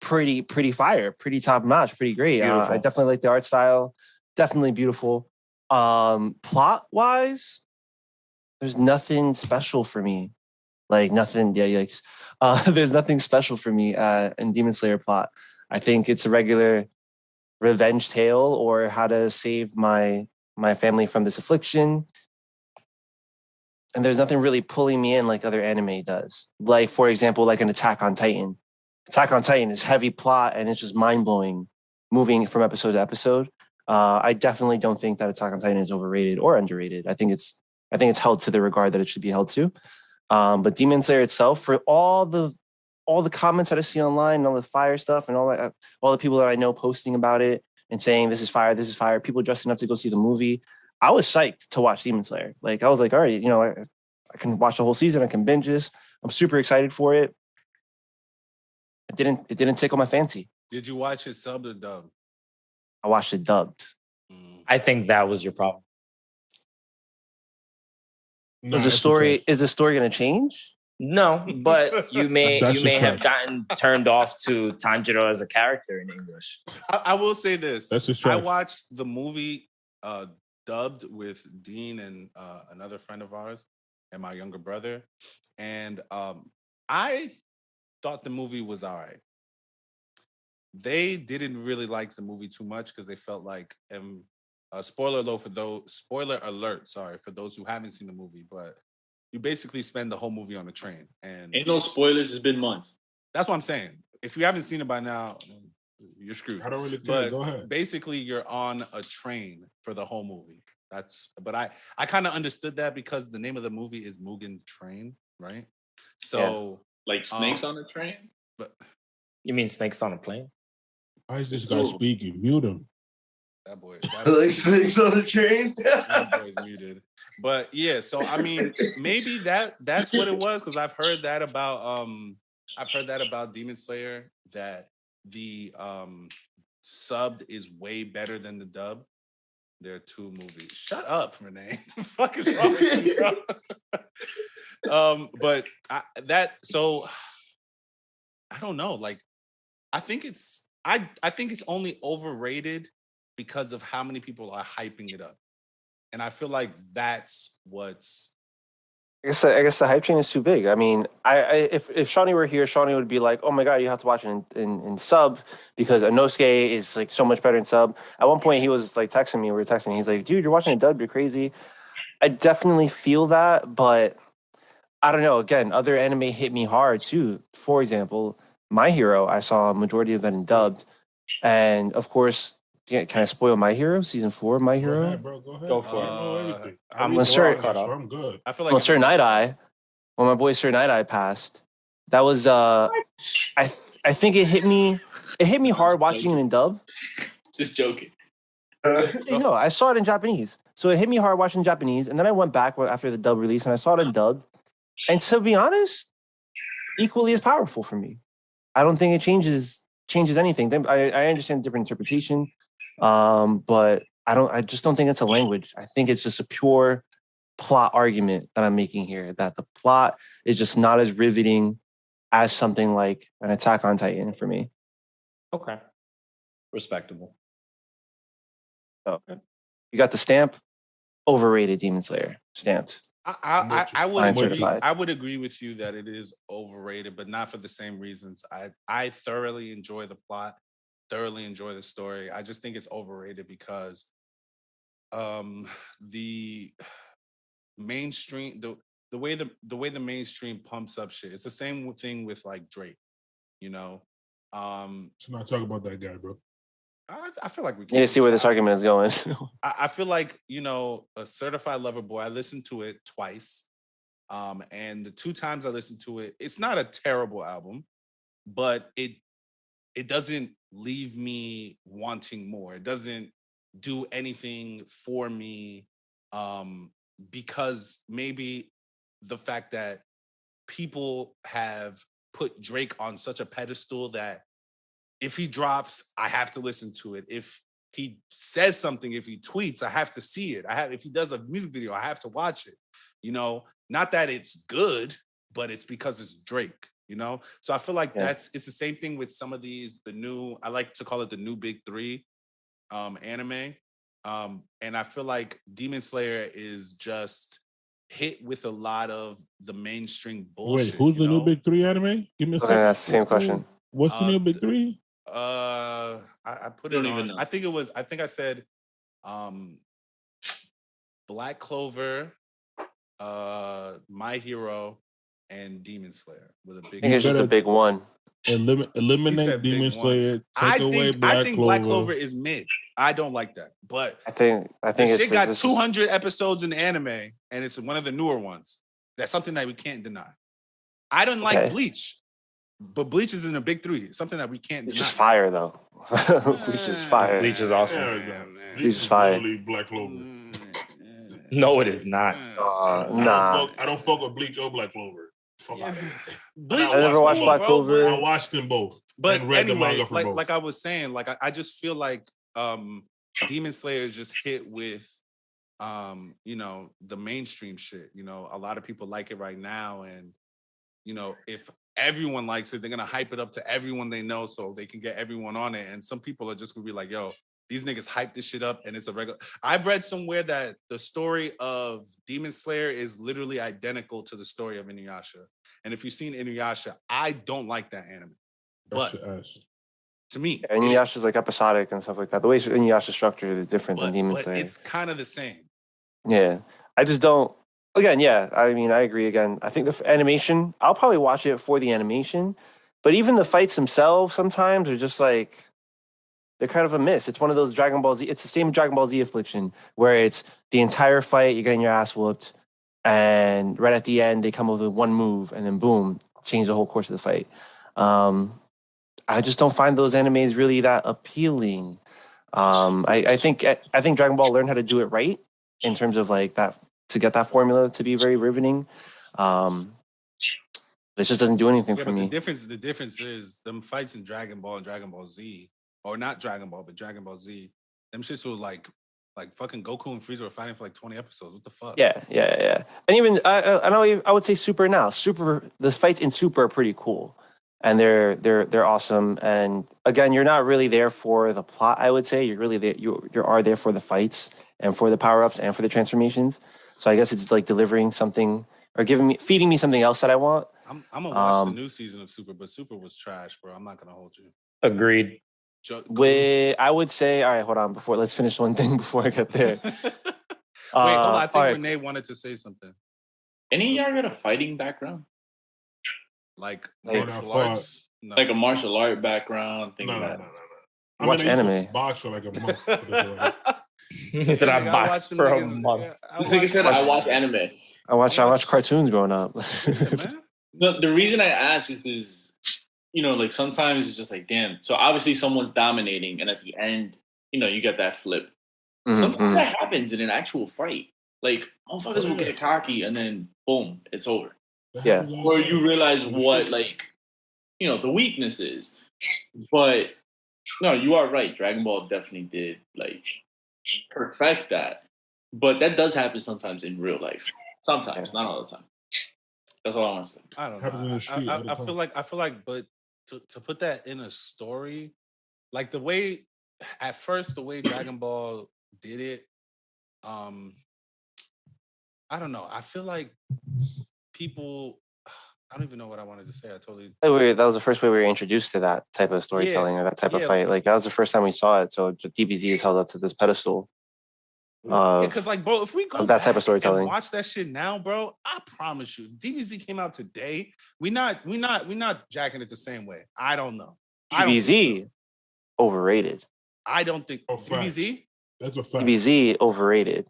pretty fire, pretty top notch, pretty great. I definitely like the art style. Definitely beautiful. Plot wise, there's nothing special for me. Like nothing. Yeah, yikes. There's nothing special for me in Demon Slayer plot. I think it's a regular revenge tale or how to save my family from this affliction. And there's nothing really pulling me in like other anime does. Like, for example, like an Attack on Titan. Attack on Titan is heavy plot and it's just mind-blowing moving from episode to episode. I definitely don't think that Attack on Titan is overrated or underrated. I think it's held to the regard that it should be held to. But Demon Slayer itself, for all the comments that I see online and all the fire stuff and all the people that I know posting about it and saying this is fire, people dressing up to go see the movie. I was psyched to watch Demon Slayer. Like I was like, all right, I can watch the whole season. I can binge this. I'm super excited for it. It didn't tickle my fancy. Did you watch it subbed or dubbed? I watched it dubbed. I think that was your problem. nah, Is the story going to change? No, but you may That's just have trash. gotten turned off to Tanjiro as a character in English. I will say this. That's just I trash. watched the movie dubbed with Dean and another friend of ours and my younger brother. And I thought the movie was all right. They didn't really like the movie too much because they felt like spoiler alert, sorry, for those who haven't seen the movie, but you basically spend the whole movie on a train. And ain't no spoilers, it's been months. That's what I'm saying. If you haven't seen it by now, you're screwed. I don't really care. But Go ahead. basically, you're on a train for the whole movie. But I kind of understood that because the name of the movie is Mugen Train, right? So like snakes on a train. But You mean snakes on a plane? I just got speaking. Mute him. that boy, Like snakes on the train. that boy's muted. But yeah, so I mean, maybe that's what it was because I've heard that about Demon Slayer that the subbed is way better than the dub. There are two movies. Shut up, Renee. The fuck is wrong with you, bro? But I don't know. Like, I think it's only overrated because of how many people are hyping it up, and I feel like that's what's. I guess the hype train is too big. I mean, if Shawnee were here, Shawnee would be like, "Oh my god, you have to watch it in sub because Inosuke is like so much better in sub." At one point, he was like texting me. We were texting. He's like, "Dude, you're watching it dub. You're crazy." I definitely feel that, but I don't know. Again, other anime hit me hard too. For example, My Hero. I saw a majority of that in dubbed, and of course, can I spoil My Hero season 4? My Hero. Go ahead, bro. Go ahead. Go for it. I know everything. I'm read sure- the manga, so I'm good. I feel like Well, Sir Night Eye, when my boy Sir Night Eye passed, that was I think it hit me hard watching it in dub. Just joking. No, I saw it in Japanese, so it hit me hard watching Japanese, and then I went back after the dub release and I saw it in dub, and to be honest, equally as powerful for me. I don't think it changes anything. I understand different interpretation, but I just don't think it's a language. I think it's just a pure plot argument that I'm making here, that the plot is just not as riveting as something like an Attack on Titan for me. Okay. Respectable. So you got the stamp, overrated Demon Slayer, stamped. I Fine, would agree. certified. I would agree with you that it is overrated, but not for the same reasons. I thoroughly enjoy the plot, thoroughly enjoy the story. I just think it's overrated because the mainstream the way the mainstream pumps up shit. It's the same thing with like Drake, you know. Let's not talk about that guy, bro. I feel like we can. You see where this argument is going. I feel like, a Certified Lover Boy, I listened to it twice. And the 2 times I listened to it, it's not a terrible album, but it doesn't leave me wanting more. It doesn't do anything for me because maybe the fact that people have put Drake on such a pedestal that if he drops, I have to listen to it. If he says something, if he tweets, I have to see it. If he does a music video, I have to watch it. Not that it's good, but it's because it's Drake, So I feel like it's the same thing with some of these, I like to call it the new big 3 anime. And I feel like Demon Slayer is just hit with a lot of the mainstream bullshit. Wait, who's the new big 3 anime? Give me a second. That's the same question. What's the new big 3? I put it on. I think I said Black Clover, My Hero, and Demon Slayer with a big. I think it's just a big one. Eliminate Demon Slayer. I think Black Clover is mid. I don't like that, but I think the shit got 200 episodes in the anime, and it's one of the newer ones. That's something that we can't deny. I don't like Bleach, but Bleach is in the big 3. Something that we can't deny. It's just fire, though. Bleach is fire. Bleach is awesome. Bleach is fire. Black Clover. No, it is not. Nah. I don't fuck with Bleach or Black Clover. Bleach. I never watched Black Clover. I watched them both. But and read anyway, the manga for both. Like I was saying, I just feel like Demon Slayer is just hit with the mainstream shit. A lot of people like it right now, and if everyone likes it, they're gonna hype it up to everyone they know so they can get everyone on it. And some people are just gonna be like, yo, these niggas hype this shit up, and it's a regular. I've read somewhere that the story of Demon Slayer is literally identical to the story of Inuyasha. And if you've seen Inuyasha, I don't like that anime. But to me, Inuyasha is like episodic and stuff like that. The way Inuyasha is structured is different than Demon Slayer. It's kind of the same. Yeah, I just don't. Again, yeah, I mean, I agree. Again, I think the animation, I'll probably watch it for the animation, but even the fights themselves sometimes are just like, they're kind of a miss. It's one of those Dragon Ball Z. It's the same Dragon Ball Z affliction where it's the entire fight, you're getting your ass whooped, and right at the end, they come up with one move, and then boom, change the whole course of the fight. I just don't find those animes really that appealing. I think Dragon Ball learned how to do it right in terms of like that, to get that formula to be very riveting. It just doesn't do anything for me. The difference is them fights in Dragon Ball and Dragon Ball Z, or not Dragon Ball, but Dragon Ball Z. Them shits were like fucking Goku and Frazier were fighting for like 20 episodes. What the fuck? Yeah. And even I would say Super now. The fights in Super are pretty cool, and they're awesome. And again, you're not really there for the plot. I would say you're really there. You are there for the fights and for the power ups and for the transformations. So I guess it's like delivering something or feeding me something else that I want. I'm gonna watch the new season of Super, but Super was trash, bro. I'm not gonna hold you. Agreed. I would say, all right, hold on. Let's finish one thing before I get there. Wait, hold on. I think Renee wanted to say something. Any of y'all got a fighting background? Like martial arts? No. Like a martial art background? No. I watch anime. Box for like a month. He said I boxed for a month. This nigga said I watch anime. I watch cartoons growing up. The reason I ask is because, like sometimes it's just like, damn. So obviously someone's dominating, and at the end, you get that flip. Sometimes that happens in an actual fight. Like, motherfuckers will get cocky, and then boom, it's over. Yeah. Or you realize what, the weakness is. But no, you are right. Dragon Ball definitely did perfect that. But that does happen sometimes in real life. Sometimes, not all the time. That's all I want to say. I don't know. I feel like, but to put that in a story, like the way Dragon Ball did it, I don't know. I feel like people, I don't even know what I wanted to say. That was the first way we were introduced to that type of storytelling or that type of fight. Like that was the first time we saw it. So DBZ is held up to this pedestal. Because bro, if we go that type of storytelling and watch that shit now, bro, I promise you, DBZ came out today. We not jacking it the same way. I don't know. DBZ overrated. I don't think DBZ. That's a fact. DBZ overrated.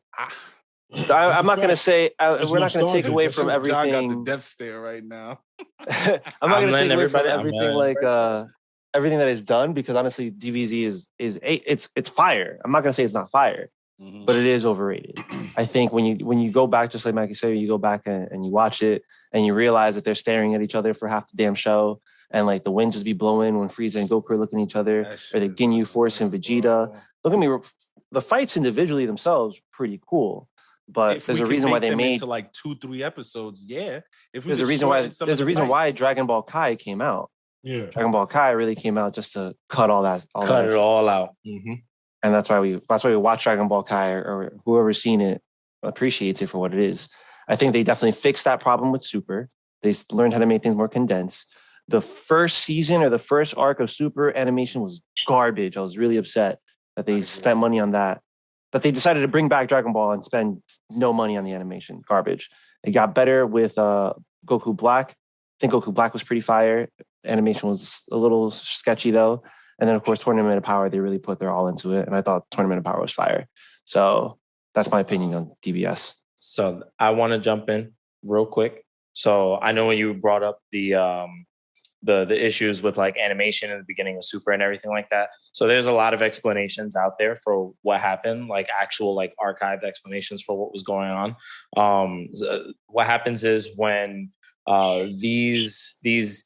I'm not going to say we're not going to take away from everything. John got the death stare right now. I'm not going to take away from everything everything that is done, because honestly, DBZ it's fire. I'm not going to say it's not fire, but it is overrated. I think when you go back, just like Macky said, you go back and you watch it and you realize that they're staring at each other for half the damn show, and like the wind just be blowing when Frieza and Goku are looking at each other, or the Ginyu Force and Vegeta. Look at me, the fights individually themselves pretty cool. But there's a reason why they made into like 2-3 episodes. Yeah, there's a reason why Dragon Ball Kai came out. Yeah, Dragon Ball Kai really came out just to cut it all out. Mm-hmm. And that's why we watch Dragon Ball Kai, or whoever's seen it appreciates it for what it is. I think they definitely fixed that problem with Super. They learned how to make things more condensed. The first season or the first arc of Super animation was garbage. I was really upset that they spent money on that. But they decided to bring back Dragon Ball and spend no money on the animation. Garbage. It got better with Goku Black. I think Goku Black was pretty fire. Animation was a little sketchy though. And then of course, Tournament of Power, they really put their all into it. And I thought Tournament of Power was fire. So that's my opinion on DBS. So I want to jump in real quick. So I know when you brought up the issues with like animation in the beginning of Super and everything like that. So there's a lot of explanations out there for what happened, like actual like archived explanations for what was going on. What happens is when these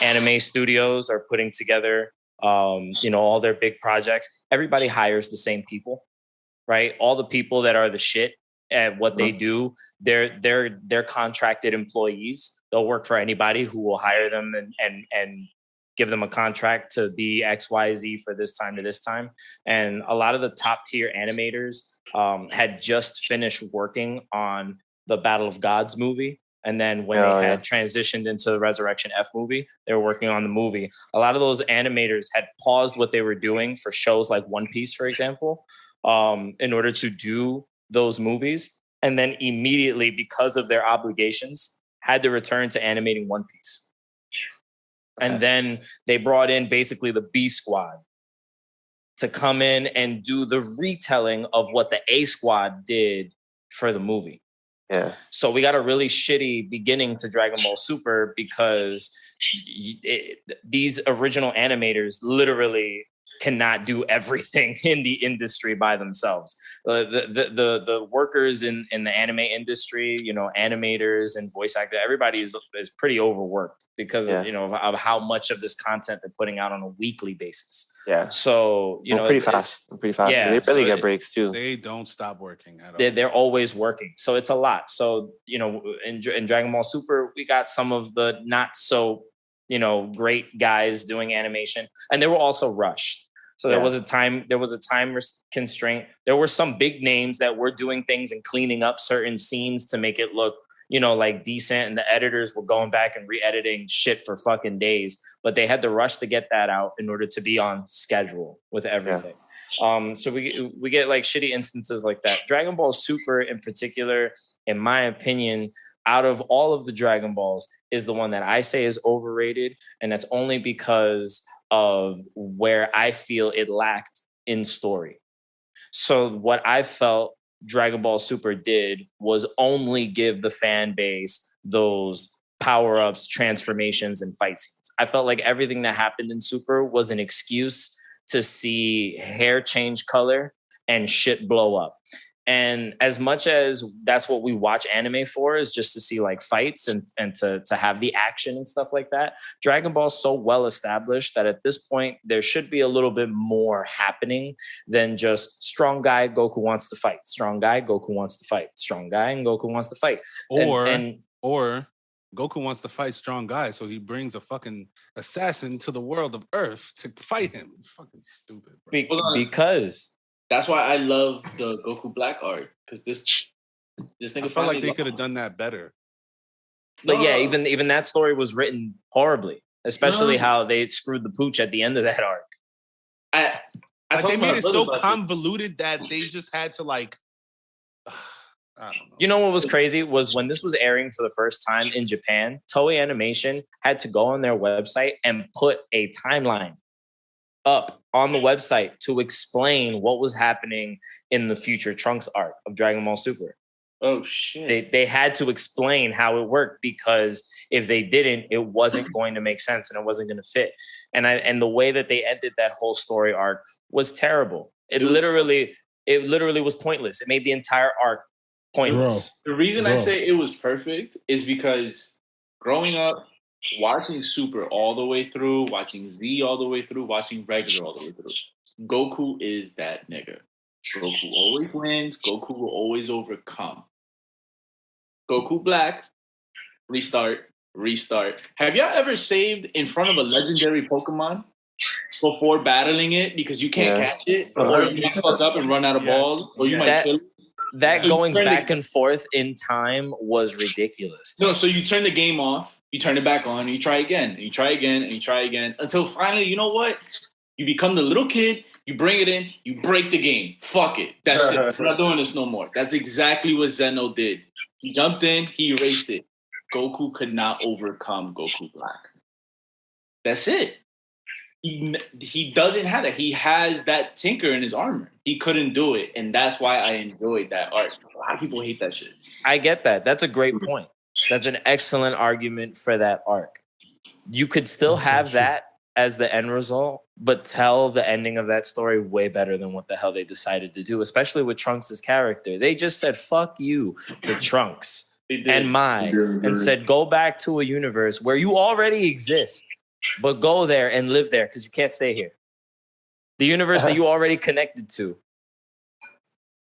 anime studios are putting together all their big projects, everybody hires the same people, right? All the people that are the shit at what they do, they're contracted employees. They'll work for anybody who will hire them and give them a contract to be XYZ for this time to this time. And a lot of the top tier animators had just finished working on the Battle of Gods movie. And then when they had transitioned into the Resurrection F movie, they were working on the movie. A lot of those animators had paused what they were doing for shows like One Piece, for example, in order to do those movies. And then immediately, because of their obligations, had to return to animating One Piece. And then they brought in basically the B Squad to come in and do the retelling of what the A Squad did for the movie. Yeah. So we got a really shitty beginning to Dragon Ball Super because these original animators literally cannot do everything in the industry by themselves. The workers in the anime industry, animators and voice actors, everybody is pretty overworked because of how much of this content they're putting out on a weekly basis. Yeah. So I'm pretty fast. Yeah, they really get breaks too. They don't stop working at all. They're always working. So it's a lot. So in Dragon Ball Super, we got some of the not so great guys doing animation, and they were also rushed. So there was a time constraint. There were some big names that were doing things and cleaning up certain scenes to make it look, like decent. And the editors were going back and re-editing shit for fucking days, but they had to rush to get that out in order to be on schedule with everything. So we get like shitty instances like that. Dragon Ball Super in particular, in my opinion, out of all of the Dragon Balls, is the one that I say is overrated. And that's only because of where I feel it lacked in story. So what I felt Dragon Ball Super did was only give the fan base those power-ups, transformations, and fight scenes. I felt like everything that happened in Super was an excuse to see hair change color and shit blow up. And as much as that's what we watch anime for, is just to see like fights and to have the action and stuff like that, Dragon Ball is so well established that at this point, there should be a little bit more happening than just strong guy, Goku wants to fight. Strong guy, Goku wants to fight. Strong guy, and Goku wants to fight. Or Goku wants to fight strong guy, so he brings a fucking assassin to the world of Earth to fight him. It's fucking stupid, bro. Because... That's why I love the Goku Black art, because this nigga. I felt like they could have done that better. But even that story was written horribly, especially how they screwed the pooch at the end of that arc. They made it so convoluted that they just had to like. I don't know. You know what was crazy was when this was airing for the first time in Japan, Toei Animation had to go on their website and put a timeline up on the website to explain what was happening in the future Trunks arc of Dragon Ball Super. Oh shit! They had to explain how it worked, because if they didn't, it wasn't going to make sense and it wasn't going to fit. And the way that they ended that whole story arc was terrible. It literally was pointless. It made the entire arc pointless. The reason I say it was perfect is because growing up, watching Super all the way through, watching Z all the way through, watching regular all the way through, Goku is that nigga. Goku always wins. Goku will always overcome. Goku Black, restart. Have y'all ever saved in front of a legendary Pokemon before battling it because you can't catch it, or you might fuck up and run out of balls, or you might kill it? That going back and forth in time was ridiculous. No, so you turn the game off, you turn it back on, and you try again, and you try again, and you try again, until finally, you know what? You become the little kid, you bring it in, you break the game. Fuck it. That's it. We're not doing this no more. That's exactly what Zeno did. He jumped in, he erased it. Goku could not overcome Goku Black. That's it. He doesn't have that. He has that tinker in his armor. He couldn't do it, and that's why I enjoyed that arc. A lot of people hate that shit. I get that. That's a great point. That's an excellent argument for that arc. You could still have that as the end result, but tell the ending of that story way better than what the hell they decided to do, especially with Trunks' character. They just said, fuck you to Trunks and and said, go back to a universe where you already exist, but go there and live there because you can't stay here. The universe that you already connected to.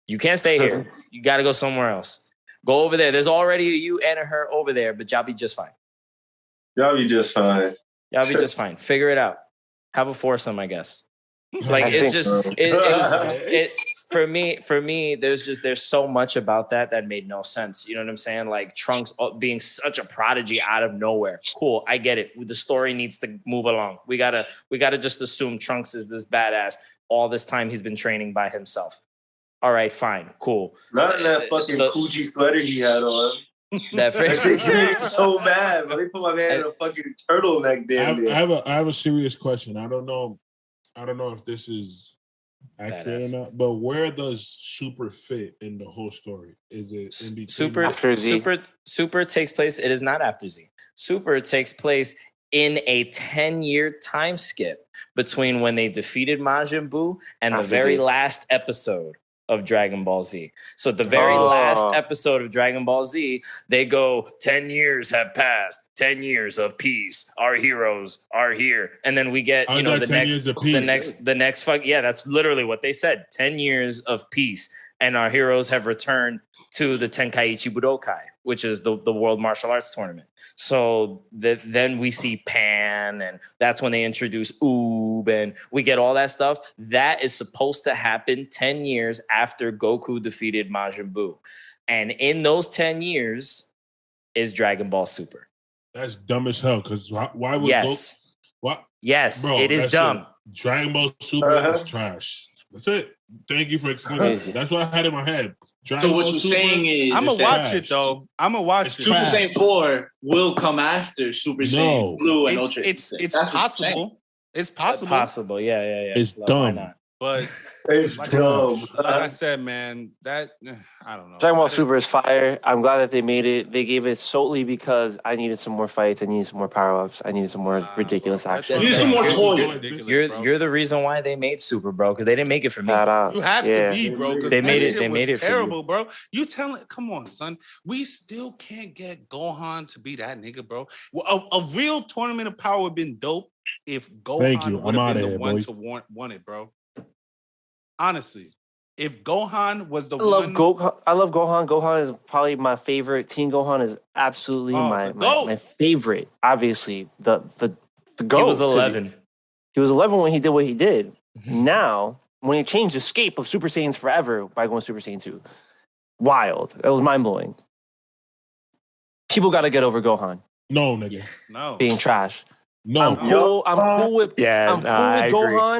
You can't stay here. You got to go somewhere else. Go over there. There's already a you and a her over there, but y'all be just fine. Y'all be just fine. Y'all be just fine. Figure it out. Have a foursome, I guess. Like it's just for me. There's so much about that made no sense. You know what I'm saying? Like Trunks being such a prodigy out of nowhere. Cool, I get it. The story needs to move along. We gotta just assume Trunks is this badass. All this time he's been training by himself. All right, fine, cool. Not in that fucking Coochie sweater he had on. That shit made me so mad, but they put my man in a fucking turtleneck there. I have a serious question. I don't know if this is accurate or not, but where does Super fit in the whole story? Is it in between? Super takes place. It is not after Z. Super takes place in a 10-year time skip between when they defeated Majin Buu and the very last episode of Dragon Ball Z. So at the very last episode of Dragon Ball Z, they go, 10 years have passed, 10 years of peace. Our heroes are here. And then we get, the next fuck. Yeah, that's literally what they said. 10 years of peace. And our heroes have returned to the Tenkaichi Budokai, which is the World Martial Arts Tournament. So then we see Pan, and that's when they introduce Oob, and we get all that stuff. That is supposed to happen 10 years after Goku defeated Majin Buu. And in those 10 years is Dragon Ball Super. That's dumb as hell, because why would Goku... What? Yes, bro, it is dumb. Dragon Ball Super is trash. That's it. Thank you for explaining. That's what I had in my head. Dragon so what you're saying is, I'm gonna watch it though. I'm gonna watch it. Super Saiyan 4 will come after Super Saiyan Blue and Ultra. It's possible. It's possible. Possible. Yeah. It's dumb. But it's dumb. Like I said, man, that I don't know. Dragon Ball Super is fire. I'm glad that they made it. They gave it solely because I needed some more fights. I needed some more power-ups. I needed some more ridiculous action. You need some more toys. You're the reason why they made Super, bro, because they didn't make it for me. You have to be, bro. They made it terrible, bro. You telling? Come on, son. We still can't get Gohan to be that nigga, bro. A real tournament of power would have been dope if Gohan would have been the one to won it, bro. Honestly, if Gohan was the one... I love Gohan. Gohan is probably my favorite. Teen Gohan is absolutely my favorite. Obviously, the GOAT. He was 11. He was 11 when he did what he did. Now, when he changed the scape of Super Saiyans forever by going Super Saiyan 2. Wild. That was mind-blowing. People got to get over Gohan. No, nigga. No. Being trash. No, I'm cool with Gohan.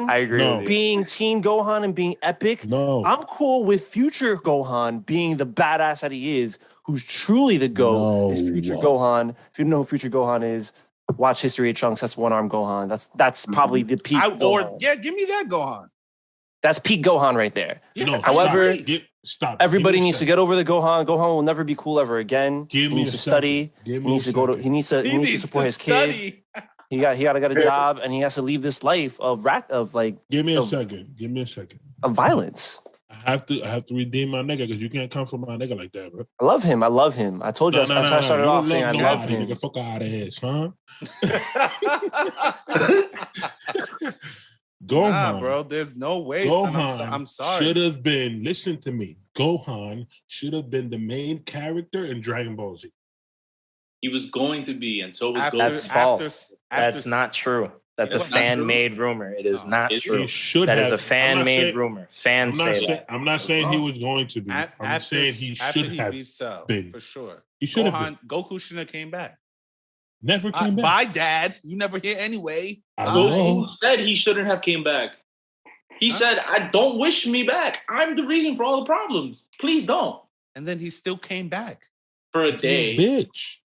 I agree. Being Teen Gohan and being epic. No, I'm cool with future Gohan being the badass that he is, who's truly the GOAT. Is future Gohan. If you know who future Gohan is, watch History of Trunks. That's one-arm Gohan. That's probably the peak Gohan. Give me that Gohan. That's peak Gohan right there. Yeah, No, however, stop. Everybody needs to get over the Gohan. Gohan will never be cool ever again. He needs to study. He needs to go to. He needs to support his kid. He got to get a job, and he has to leave this life of Give me a second. Of violence. I have to redeem my nigga because you can't come for my nigga like that, bro. I love him. I told you. I started off saying I love him. Nigga, fuck out of here, son. Gohan, nah, bro. There's no way. Gohan, son. I'm sorry. Should have been. Listen to me. Gohan should have been the main character in Dragon Ball Z. He was going to be, and so was Goku. That's false. That's not true. That's a fan-made rumor. It is not true. That is a fan-made rumor. Fans say that. I'm not saying he was going to be. I'm saying he should have been. For sure. He should have been. Goku shouldn't have came back. Never came back. Bye, Dad. You never hear anyway. Goku said he shouldn't have came back. He said, "I don't wish me back. I'm the reason for all the problems. Please don't." And then he still came back for a day, bitch.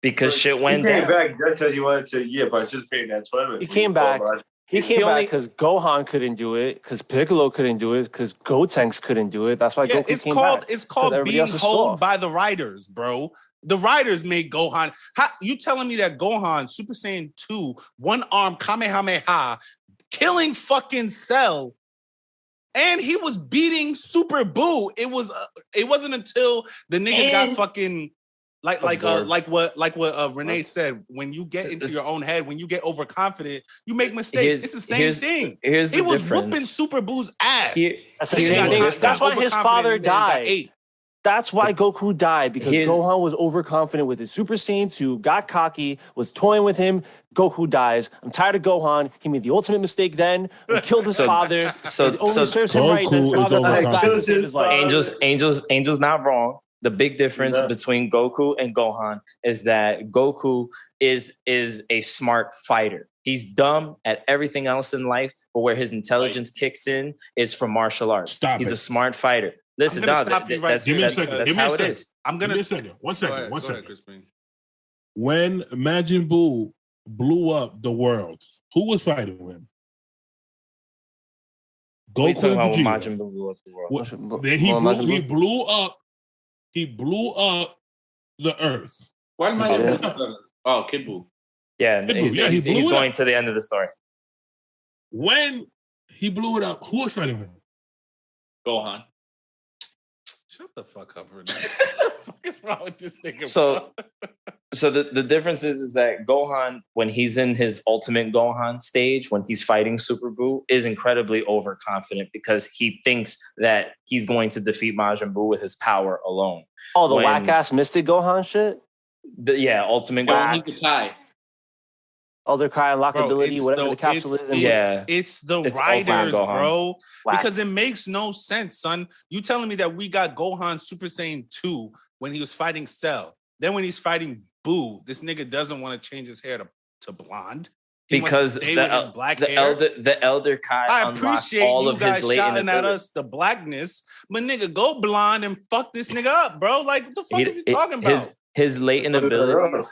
Because shit went down. He came back just because he wanted to participate in that tournament. He came back. He came back because Gohan couldn't do it, because Piccolo couldn't do it, because Gotenks couldn't do it. That's why Goku came back. It's called being held by the writers, bro. The writers made Gohan. You telling me that Gohan, Super Saiyan 2, one arm Kamehameha, killing fucking Cell, and he was beating Super Buu. It wasn't until the nigga got fucking like what Renee said. When you get into your own head, when you get overconfident, you make mistakes. It's the same thing. He was whooping Super Buu's ass. That's why his father died. That's why Goku died, because Gohan was overconfident with his Super Saiyan 2, got cocky, was toying with him. Goku dies. I'm tired of Gohan. He made the ultimate mistake then. He killed his father. It only serves him right that his father comes back to save his life. Angel's not wrong. The big difference between Goku and Gohan is that Goku is a smart fighter. He's dumb at everything else in life, but where his intelligence kicks in is from martial arts. He's a smart fighter. Listen, that's how it is. I'm gonna give me a second. One second. Chrispin. When Majin Buu blew up the world, who was fighting him? Goku and Vegeta. Majin Buu blew up the world. He blew up the earth. Why am I? Kid Buu. Yeah, he's going to the end of the story. When he blew it up, who was fighting him? Gohan. Shut the fuck up, Renee. What the fuck is wrong with this nigga? So the difference is that Gohan, when he's in his ultimate Gohan stage, when he's fighting Super Buu, is incredibly overconfident because he thinks that he's going to defeat Majin Buu with his power alone. Oh, the whack-ass Mystic Gohan shit? Ultimate Gohan. Elder Kai unlockability, whatever the capsule is. It's the writers, bro. Because it makes no sense, son. You telling me that we got Gohan Super Saiyan 2 when he was fighting Cell. Then when he's fighting Buu, this nigga doesn't want to change his hair to blonde. Because the Elder Kai I appreciate all of his shouting at us the blackness, but nigga, go blonde and fuck this nigga up, bro. Like, what the fuck are you talking about? His latent abilities.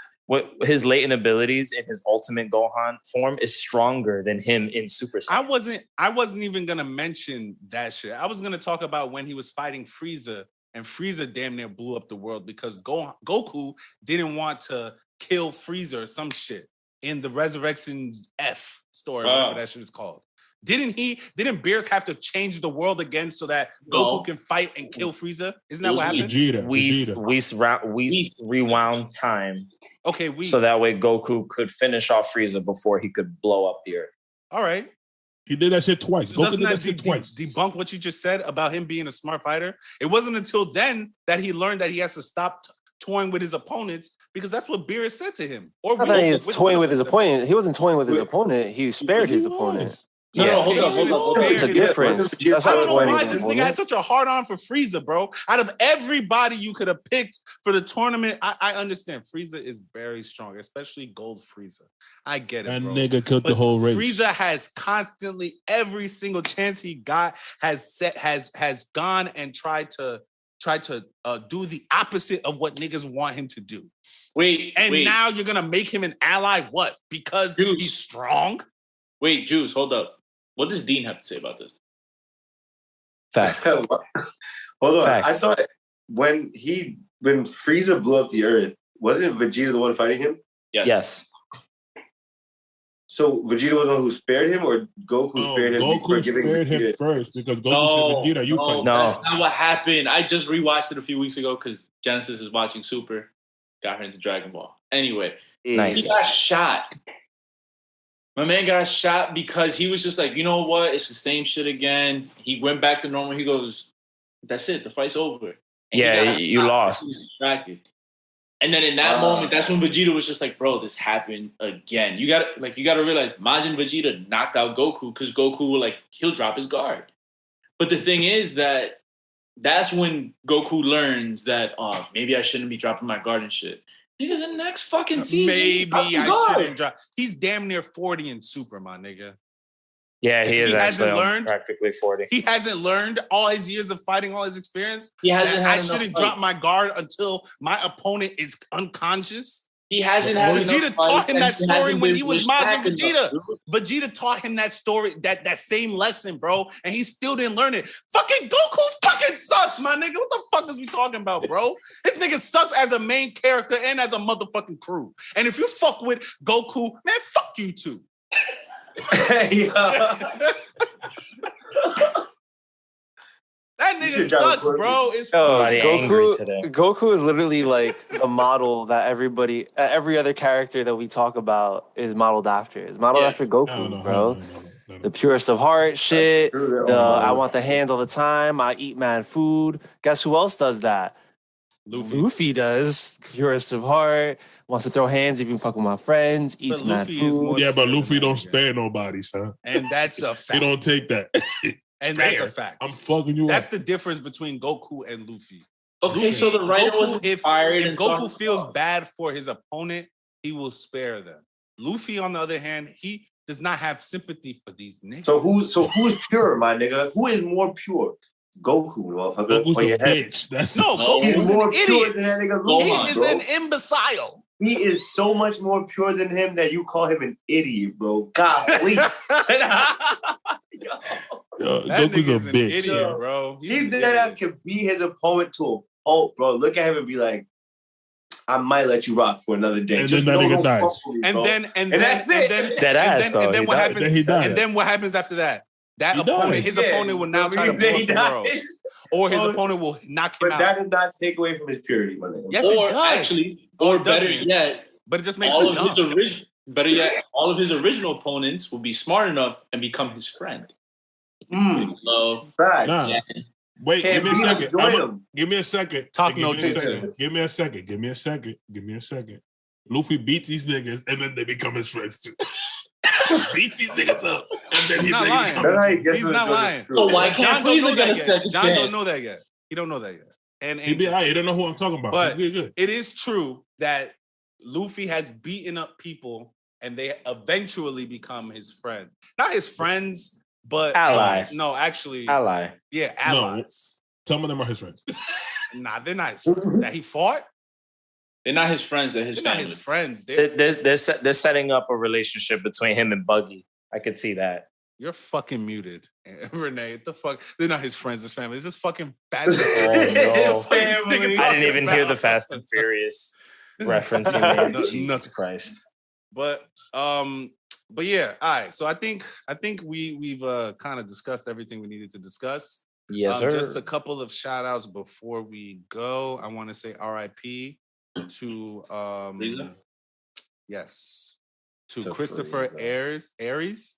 His latent abilities in his ultimate Gohan form is stronger than him in Super Saiyan. I wasn't even gonna mention that shit. I was gonna talk about when he was fighting Frieza, and Frieza damn near blew up the world because Goku didn't want to kill Frieza or some shit in the Resurrection F story, whatever that shit is called. Didn't Beerus have to change the world again so that Goku can fight and kill Frieza? Isn't that what happened? We rewound time. Okay, so that way Goku could finish off Frieza before he could blow up the Earth. All right. He did that shit twice. So doesn't that debunk what you just said about him being a smart fighter? It wasn't until then that he learned that he has to stop toying with his opponents because that's what Beerus said to him. Or he was toying with his opponent. He wasn't toying with his opponent. He spared his opponent. Hold on. It's a difference. I don't know why this nigga had such a hard on for Frieza, bro. Out of everybody you could have picked for the tournament, I understand Frieza is very strong, especially Gold Frieza. I get it, bro. That nigga killed the whole race. Frieza has constantly, every single chance he got, has gone and tried to tried to do the opposite of what niggas want him to do. Wait. Now you're gonna make him an ally? What? Because he's strong? Wait, Juice, hold up. What does Dean have to say about this? Facts. Hold on. Facts. I thought when Frieza blew up the Earth, wasn't Vegeta the one fighting him? Yes. So Vegeta was the one who spared him, or Goku spared him? Goku spared him first because Goku said, Vegeta, you fight. No, that's not what happened. I just rewatched it a few weeks ago because Genesis is watching Super. Got her into Dragon Ball. Anyway, nice. He got shot. My man got shot because he was just like, you know what? It's the same shit again. He went back to normal. He goes, that's it. The fight's over. And you lost. He was distracted. And then in that moment, that's when Vegeta was just like, bro, this happened again. You gotta realize Majin Vegeta knocked out Goku because Goku he'll drop his guard. But the thing is that's when Goku learns that, maybe I shouldn't be dropping my guard and shit. Nigga, the next fucking season. Maybe I shouldn't drop. He's damn near 40 in Super, my nigga. Yeah, he hasn't learned practically 40. He hasn't learned all his years of fighting, all his experience. He hasn't. I shouldn't drop my guard until my opponent is unconscious. He hasn't had Vegeta taught him that story when he was Majin Vegeta. Enough, Vegeta taught him that story, that same lesson, bro, and he still didn't learn it. Fucking Goku fucking sucks, my nigga. What the fuck is we talking about, bro? This nigga sucks as a main character and as a motherfucking crew. And if you fuck with Goku, man, fuck you too. That nigga sucks, bro. It's Goku is literally like the model that every other character that we talk about is modeled after. It's modeled after Goku, bro. The purest of heart shit. I want the hands all the time. I eat mad food. Guess who else does that? Luffy does. Purest of heart. Wants to throw hands even fuck with my friends. Eats mad food. Yeah, but Luffy don't spare nobody, son. And that's a fact. He don't take that. And that's a fact. I'm fucking you That's up. the difference between Goku and Luffy. Okay, so the writer was inspired. If Goku feels bad for his opponent, he will spare them. Luffy, on the other hand, he does not have sympathy for these niggas. So who's pure, my nigga? Who is more pure? Goku, motherfucker. Goku's a bitch. Goku's more an pure idiot. than that nigga Luffy, He is an imbecile. He is so much more pure than him that you call him an idiot, bro. Golly. That nigga's an idiot, bro. He can be his opponent to bro. Look at him and be like, I might let you rock for another day. And then that nigga dies. And then what happens after that? His opponent will now try to blow up the world. Or his opponent will knock him out. But that does not take away from his purity, my nigga. Yes, it does. Actually, or better yet, but it just makes all of his original opponents will be smart enough and become his friend. Wait, give me a second. Give me a second. Give me a second. Luffy beats these niggas and then they become his friends too. Beats these niggas up and then he's not lying. He's not lying. So why can't Frieza get a second? John don't know that yet. He don't know that yet. And he don't know who I'm talking about. But it is true that Luffy has beaten up people and they eventually become his friends. Not his friends, but allies. No, actually, ally. Yeah, allies. No, some of them are his friends. Nah, they're not his friends. That he fought. They're not his friends. They're his family. Not his friends. They're setting up a relationship between him and Buggy. I could see that. You're fucking muted, Renee. What the fuck? They're not his friends. His family. It's just fucking Fast. Oh no! I didn't even hear the Fast and Furious reference. Jesus Christ! But yeah. All right. So I think we've kind of discussed everything we needed to discuss. Yes, sir. Just a couple of shout outs before we go. I want to say R.I.P. to Frieza? Yes. To Christopher Ayres.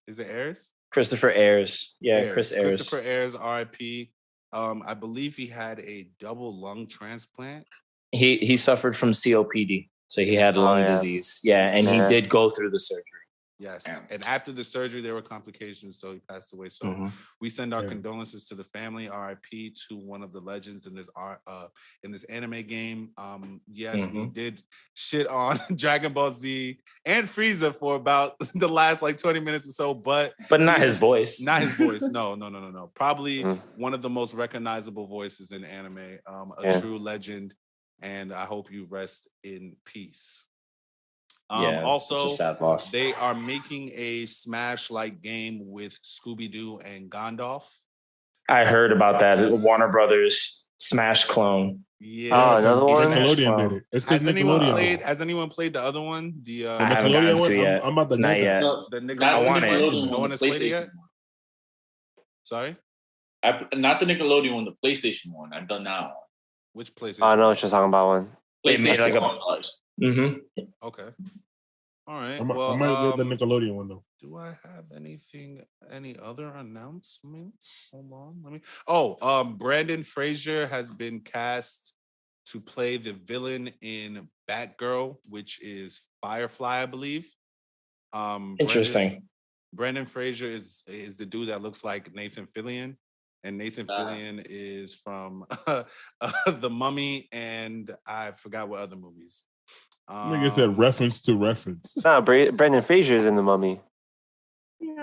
Is it Ayres? Christopher Ayres. Yeah, Chris Ayres. Christopher Ayres, R.I.P. I believe he had a double lung transplant. He suffered from COPD. So he had lung disease. Yeah, and he did go through the surgery. Yes. Yeah. And after the surgery, there were complications, so he passed away. So we send our condolences to the family. RIP to one of the legends in this anime game. Yes, we did shit on Dragon Ball Z and Frieza for about the last like 20 minutes or so, but not his voice. Not his voice. No. Probably one of the most recognizable voices in anime. A true legend, and I hope you rest in peace. Also, they are making a Smash-like game with Scooby-Doo and Gandalf. I heard about that. Warner Brothers Smash clone. Yeah, another one. Nickelodeon did it. It's because Nickelodeon. Has anyone played the other one? I haven't gotten to yet. I'm about to Not get yet. that. I want it. No one has played it yet. Sorry, not the Nickelodeon one, the PlayStation one. I've done that one. Which PlayStation? I know what you're talking about. One. They made like a. Okay. All right. I might get the Nickelodeon one though. Do I have any other announcements? Hold on. Let me. Brandon Frazier has been cast to play the villain in Batgirl, which is Firefly, I believe. Interesting. Brandon Frazier is the dude that looks like Nathan Fillion. And Nathan Fillion is from The Mummy, and I forgot what other movies. Nigga said reference to reference. Nah, Brandon Frazier is in The Mummy.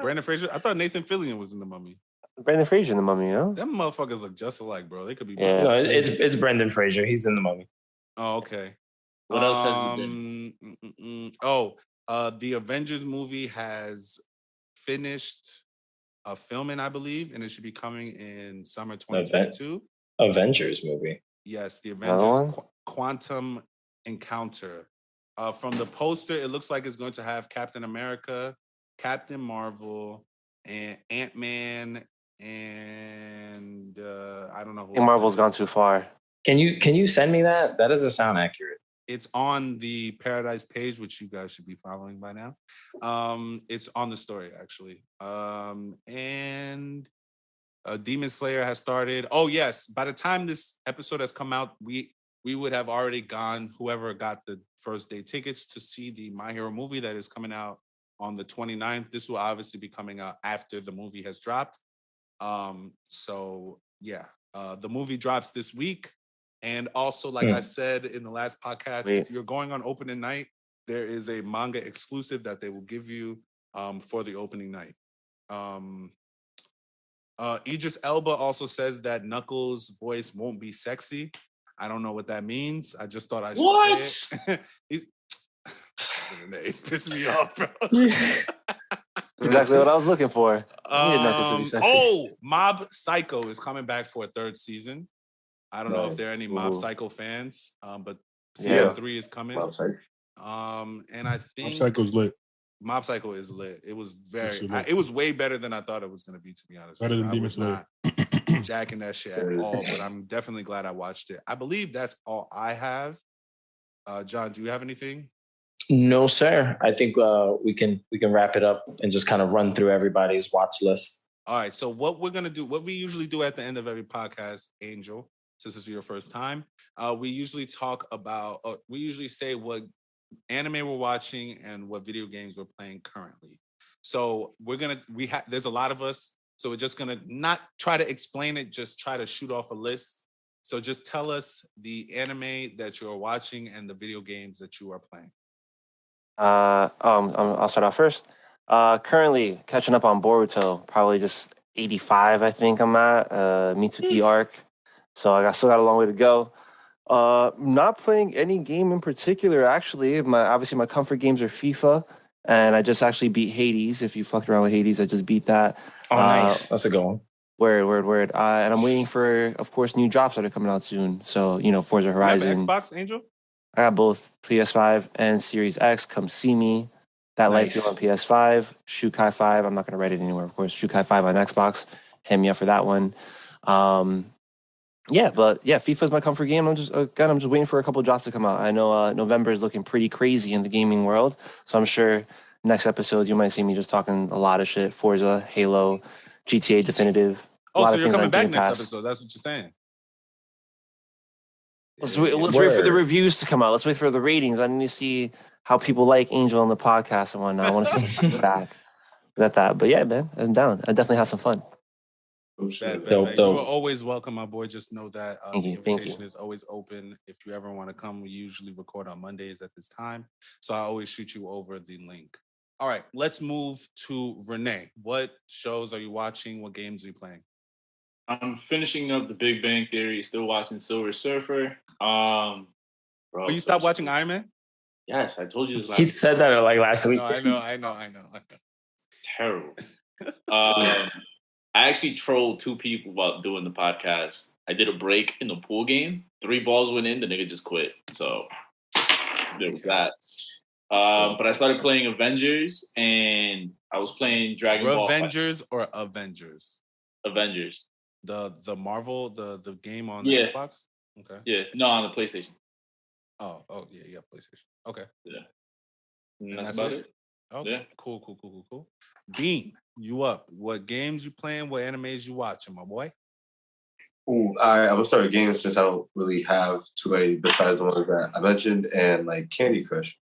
Brandon Frazier? I thought Nathan Fillion was in The Mummy. Brandon Frazier in The Mummy, you know? Them motherfuckers look just alike, bro. They could be. Yeah. No, it's Brendan Fraser. He's in The Mummy. Oh, okay. What else has he been? The Avengers movie has finished filming, I believe, and it should be coming in summer 2022. Avengers movie. Yes, the Avengers Quantum Encounter. From the poster, it looks like it's going to have Captain America, Captain Marvel, and Ant-Man, and I don't know. I think Marvel's gone too far. Can you send me that? That doesn't sound accurate. It's on the Paradise page, which you guys should be following by now. It's on the story, actually. And Demon Slayer has started. Oh, yes. By the time this episode has come out, we would have already gone, whoever got the first day tickets, to see the My Hero movie that is coming out on the 29th. This will obviously be coming out after the movie has dropped. So, yeah. The movie drops this week. And also, like I said in the last podcast, if you're going on opening night, there is a manga exclusive that they will give you for the opening night. Idris Elba also says that Knuckles' voice won't be sexy. I don't know what that means. I just thought I should say it. It's pissing me off, bro. Exactly what I was looking for. Mob Psycho is coming back for a third season. I don't know if there are any Mob Psycho fans, but season 3 is coming. And I think Mob Psycho's lit. Mob Psycho is lit. It was it was way better than I thought it was going to be, to be honest. Better than Demon Slayer. Jacking that shit at all, but I'm definitely glad I watched it. I believe that's all I have. John, do you have anything? No, sir. I think we can wrap it up and just kind of run through everybody's watch list. All right. So what we're gonna do, what we usually do at the end of every podcast, Angel, since this is your first time, we usually talk about. We usually say what anime we're watching and what video games we're playing currently. So there's a lot of us. So we're just gonna not try to explain it, just try to shoot off a list. So just tell us the anime that you're watching and the video games that you are playing. I'll start off first. Currently catching up on Boruto, probably just 85, I think I'm at. Mitsuki arc. So I still got a long way to go. Not playing any game in particular, actually. Obviously my comfort games are FIFA, and I just actually beat Hades. If you fucked around with Hades, I just beat that. Oh, nice. That's a good one. Word. And I'm waiting for, of course, new drops that are coming out soon. So, Forza Horizon. You have Xbox, Angel? I got both PS5 and Series X. Come see me. That Life Steal on PS5. Shukai 5. I'm not going to write it anywhere, of course. Shukai 5 on Xbox. Hit me up for that one. FIFA's my comfort game. I'm just waiting for a couple of drops to come out. I know November is looking pretty crazy in the gaming world. So I'm sure next episodes you might see me just talking a lot of shit. Forza, Halo, GTA Definitive. Oh, so you're coming back next episode. That's what you're saying. Let's wait for the reviews to come out. Let's wait for the ratings. I need to see how people like Angel on the podcast and whatnot. I want to see some feedback. Got that. But yeah, man, I'm down. I definitely have some fun. Dope. You are always welcome, my boy. Just know that the Thank invitation you. is always open. If you ever want to come, we usually record on Mondays at this time. So I always shoot you over the link. All right, let's move to Renee. What shows are you watching? What games are you playing? I'm finishing up The Big Bang Theory. Still watching Silver Surfer. Bro, you stopped watching Iron Man? Yes, I told you this last He week. said that like last week. I know. Terrible. I actually trolled 2 people about doing the podcast. I did a break in the pool game. 3 balls went in. The nigga just quit. So there was that. But I started playing Avengers, and I was playing Dragon Ball. Avengers or Avengers? Avengers. The Marvel, the game on the Xbox? Okay. Yeah, no, on the PlayStation. Oh, yeah, you got PlayStation. Okay. Yeah. And that's about it. Okay. Yeah. Cool. Bean, you up? What games you playing? What animes you watching, my boy? Ooh, I'm gonna start a game since I don't really have too many besides the ones that I mentioned, and like Candy Crush.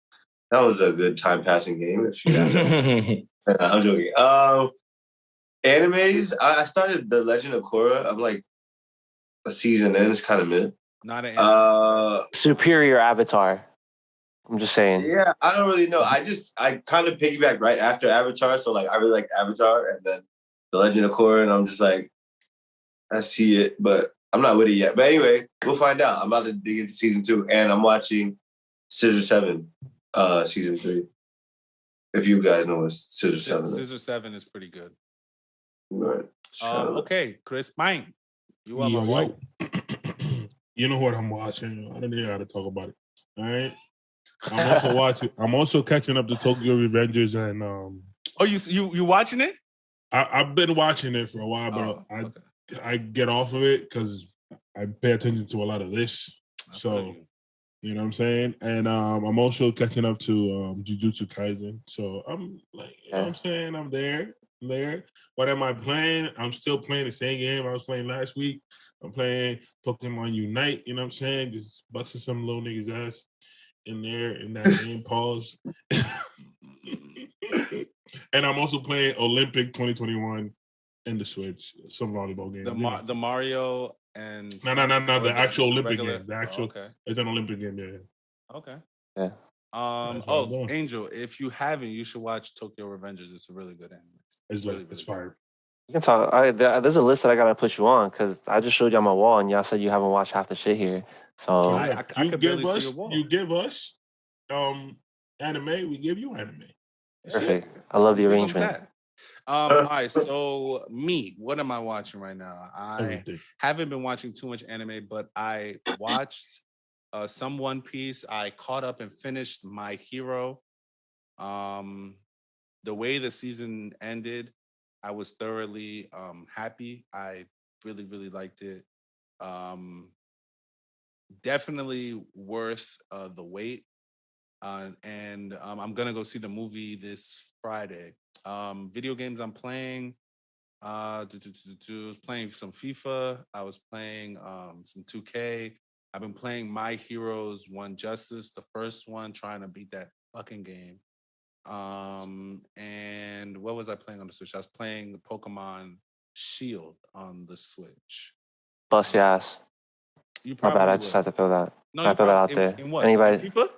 That was a good time passing game. If you guys, I'm joking. Animes. I started The Legend of Korra. I'm like a season in. It's kind of mid. Not an anime. Superior Avatar. I'm just saying. Yeah, I don't really know. I kind of piggyback right after Avatar. So like I really like Avatar and then The Legend of Korra, and I'm just like, I see it, but I'm not with it yet. But anyway, we'll find out. I'm about to dig into season 2, and I'm watching Scissor 7, season 3. If you guys know what Scissor 7 is. Scissor 7 is pretty good. Right. Okay, Chrispin, you are my boy. You know what I'm watching? I don't even got to talk about it. All right. I'm also catching up to Tokyo Revengers and Oh, you watching it? I've been watching it for a while, but I get off of it because I pay attention to a lot of this. So you know what I'm saying? And I'm also catching up to Jujutsu Kaisen. So I'm like, you know what I'm saying? I'm there. What am I playing? I'm still playing the same game I was playing last week. I'm playing Pokemon Unite, you know what I'm saying? Just busting some little niggas' ass in there in that game. Pause. And I'm also playing Olympic 2021 in the Switch, some volleyball game. The Mario and no, the actual Olympic regular game. The actual it's an Olympic game, yeah. Okay. Yeah. Angel, if you haven't, you should watch Tokyo Revengers. It's a really good anime. It's really fire. You can talk. There's a list that I gotta put you on because I just showed you on my wall and y'all said you haven't watched half the shit here. So I could barely see your wall. You give us anime, we give you anime. Perfect. I love the arrangement. All right, so what am I watching right now? I haven't been watching too much anime, but I watched some One Piece. I caught up and finished My Hero. The way the season ended, I was thoroughly happy. I really, really liked it. Definitely worth the wait. And I'm gonna go see the movie this Friday. Video games I'm playing. Was playing some FIFA. I was playing some 2K. I've been playing My Heroes One Justice, the first one, trying to beat that fucking game. And what was I playing on the Switch? I was playing Pokemon Shield on the Switch. Bust your ass. My bad. I just had to throw that. I throw that out there. In what? Anybody? In FIFA?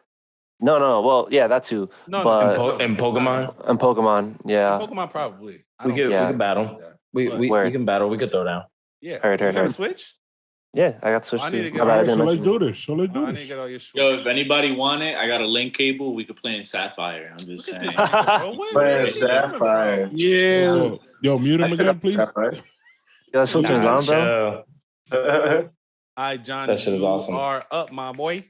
No. Well, yeah, that too. But and Pokemon. And Pokemon, yeah. Pokemon probably. We can battle. We can battle. We could throw down. Yeah. Heard. You got a Switch? Yeah, I got the Switch too. So let's do this. I need to get all your Switch. Yo, if anybody want it, I got a link cable. We could play in Sapphire. I'm just saying. Playing Sapphire. Yeah. Yo, mute him again, please. Yeah, still turns on, bro. All right, John. That shit is awesome. You are up, my boy.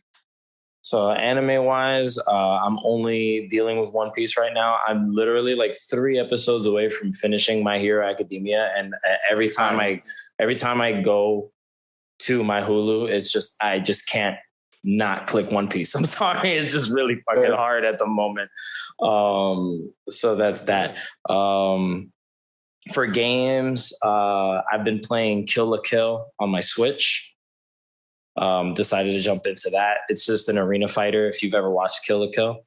So anime-wise, I'm only dealing with One Piece right now. I'm literally like 3 episodes away from finishing My Hero Academia, and every time I go to my Hulu, I just can't not click One Piece. I'm sorry, it's just really fucking hard at the moment. So that's that. For games, I've been playing Kill la Kill on my Switch. Decided to jump into that. It's just an arena fighter. If you've ever watched Kill la Kill,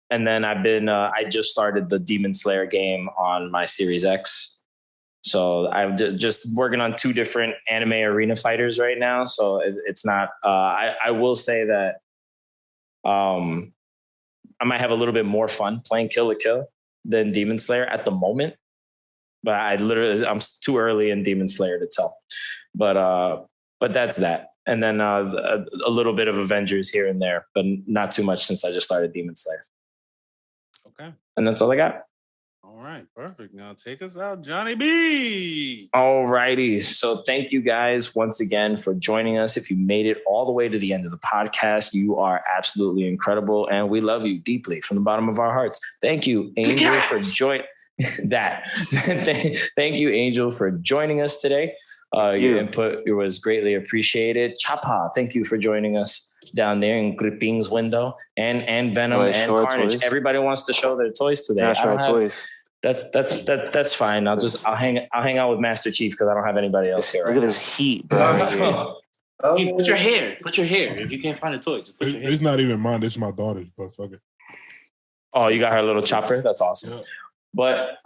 And then I've been I just started the Demon Slayer game on my Series X. So I'm just working on 2 different anime arena fighters right now. So it's not. I will say that I might have a little bit more fun playing Kill la Kill than Demon Slayer at the moment. But I'm too early in Demon Slayer to tell. But that's that. And then a little bit of Avengers here and there, but not too much since I just started Demon Slayer. Okay. And that's all I got. All right, perfect. Now take us out, Johnny B. All righty. So thank you guys once again for joining us. If you made it all the way to the end of the podcast, you are absolutely incredible. And we love you deeply from the bottom of our hearts. Thank you, Angel, for joining that. Thank you, Angel, for joining us today. Your input was greatly appreciated. Chapa, thank you for joining us down there in Chrispin's window, and Venom and Carnage. Toys. Everybody wants to show their toys today. Toys. That's fine. I'll hang out with Master Chief because I don't have anybody else here. Look at this heat, bro. Put your hair. If you can't find the toys, put your hair. It's not even mine. It's my daughter's, but fuck it. Oh, you got her little chopper? That's awesome. Yeah. But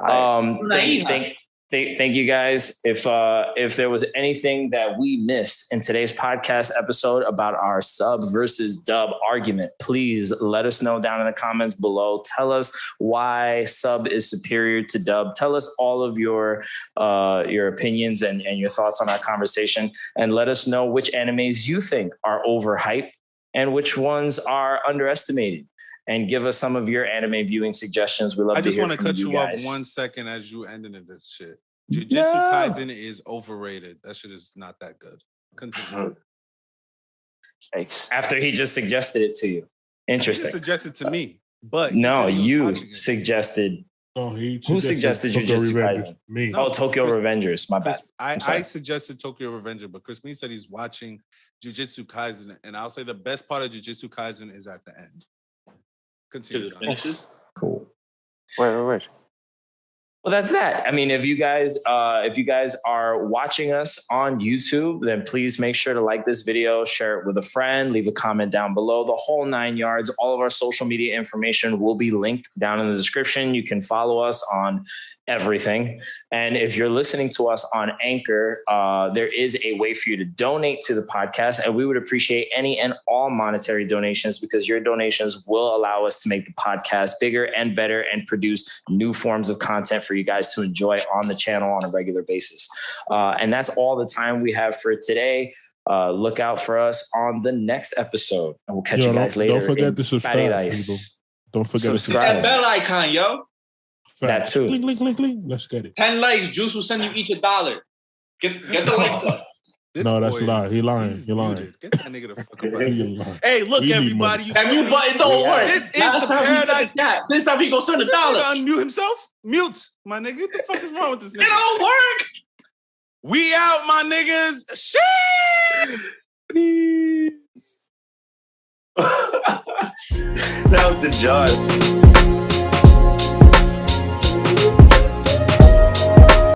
thank you guys. If there was anything that we missed in today's podcast episode about our sub versus dub argument, please let us know down in the comments below. Tell us why sub is superior to dub. Tell us all of your opinions and your thoughts on our conversation, and let us know which animes you think are overhyped and which ones are underestimated. And give us some of your anime viewing suggestions. We love to hear from you guys. I just want to cut you off 1 second as you ended in this shit. Jujutsu Kaisen is overrated. That shit is not that good. Continue. Thanks. After he just suggested it to you. Interesting. He suggested to me, but no, you suggested. Oh, who suggested Jujutsu Kaisen? Me. Oh, Tokyo Revengers. My bad. I suggested Tokyo Revenger, but Chrispin said he's watching Jujutsu Kaisen, and I'll say the best part of Jujutsu Kaisen is at the end. Continue. Cool. Wait. Well, that's that. I mean, if you guys are watching us on YouTube, then please make sure to like this video, share it with a friend, leave a comment down below, the whole 9 yards. All of our social media information will be linked down in the description. You can follow us on everything. And if you're listening to us on Anchor, there is a way for you to donate to the podcast. And we would appreciate any and all monetary donations, because your donations will allow us to make the podcast bigger and better and produce new forms of content for you guys to enjoy on the channel on a regular basis. And that's all the time we have for today. Look out for us on the next episode. And we'll catch you guys later. Don't forget to subscribe. Paradise. Don't forget to subscribe. That bell icon, yo. That too. Link. Let's get it. 10 likes. Juice will send you each $1. Get the likes up. No, that's a lie. He lying. You're lying. Get that nigga the fuck up. Hey, look, everybody. That mute button don't work. This is the Paradise. This time he gonna send $1. Unmute himself. Mute, my nigga. What the fuck is wrong with this nigga? It don't work. We out, my niggas. Shit. Peace. That was the John.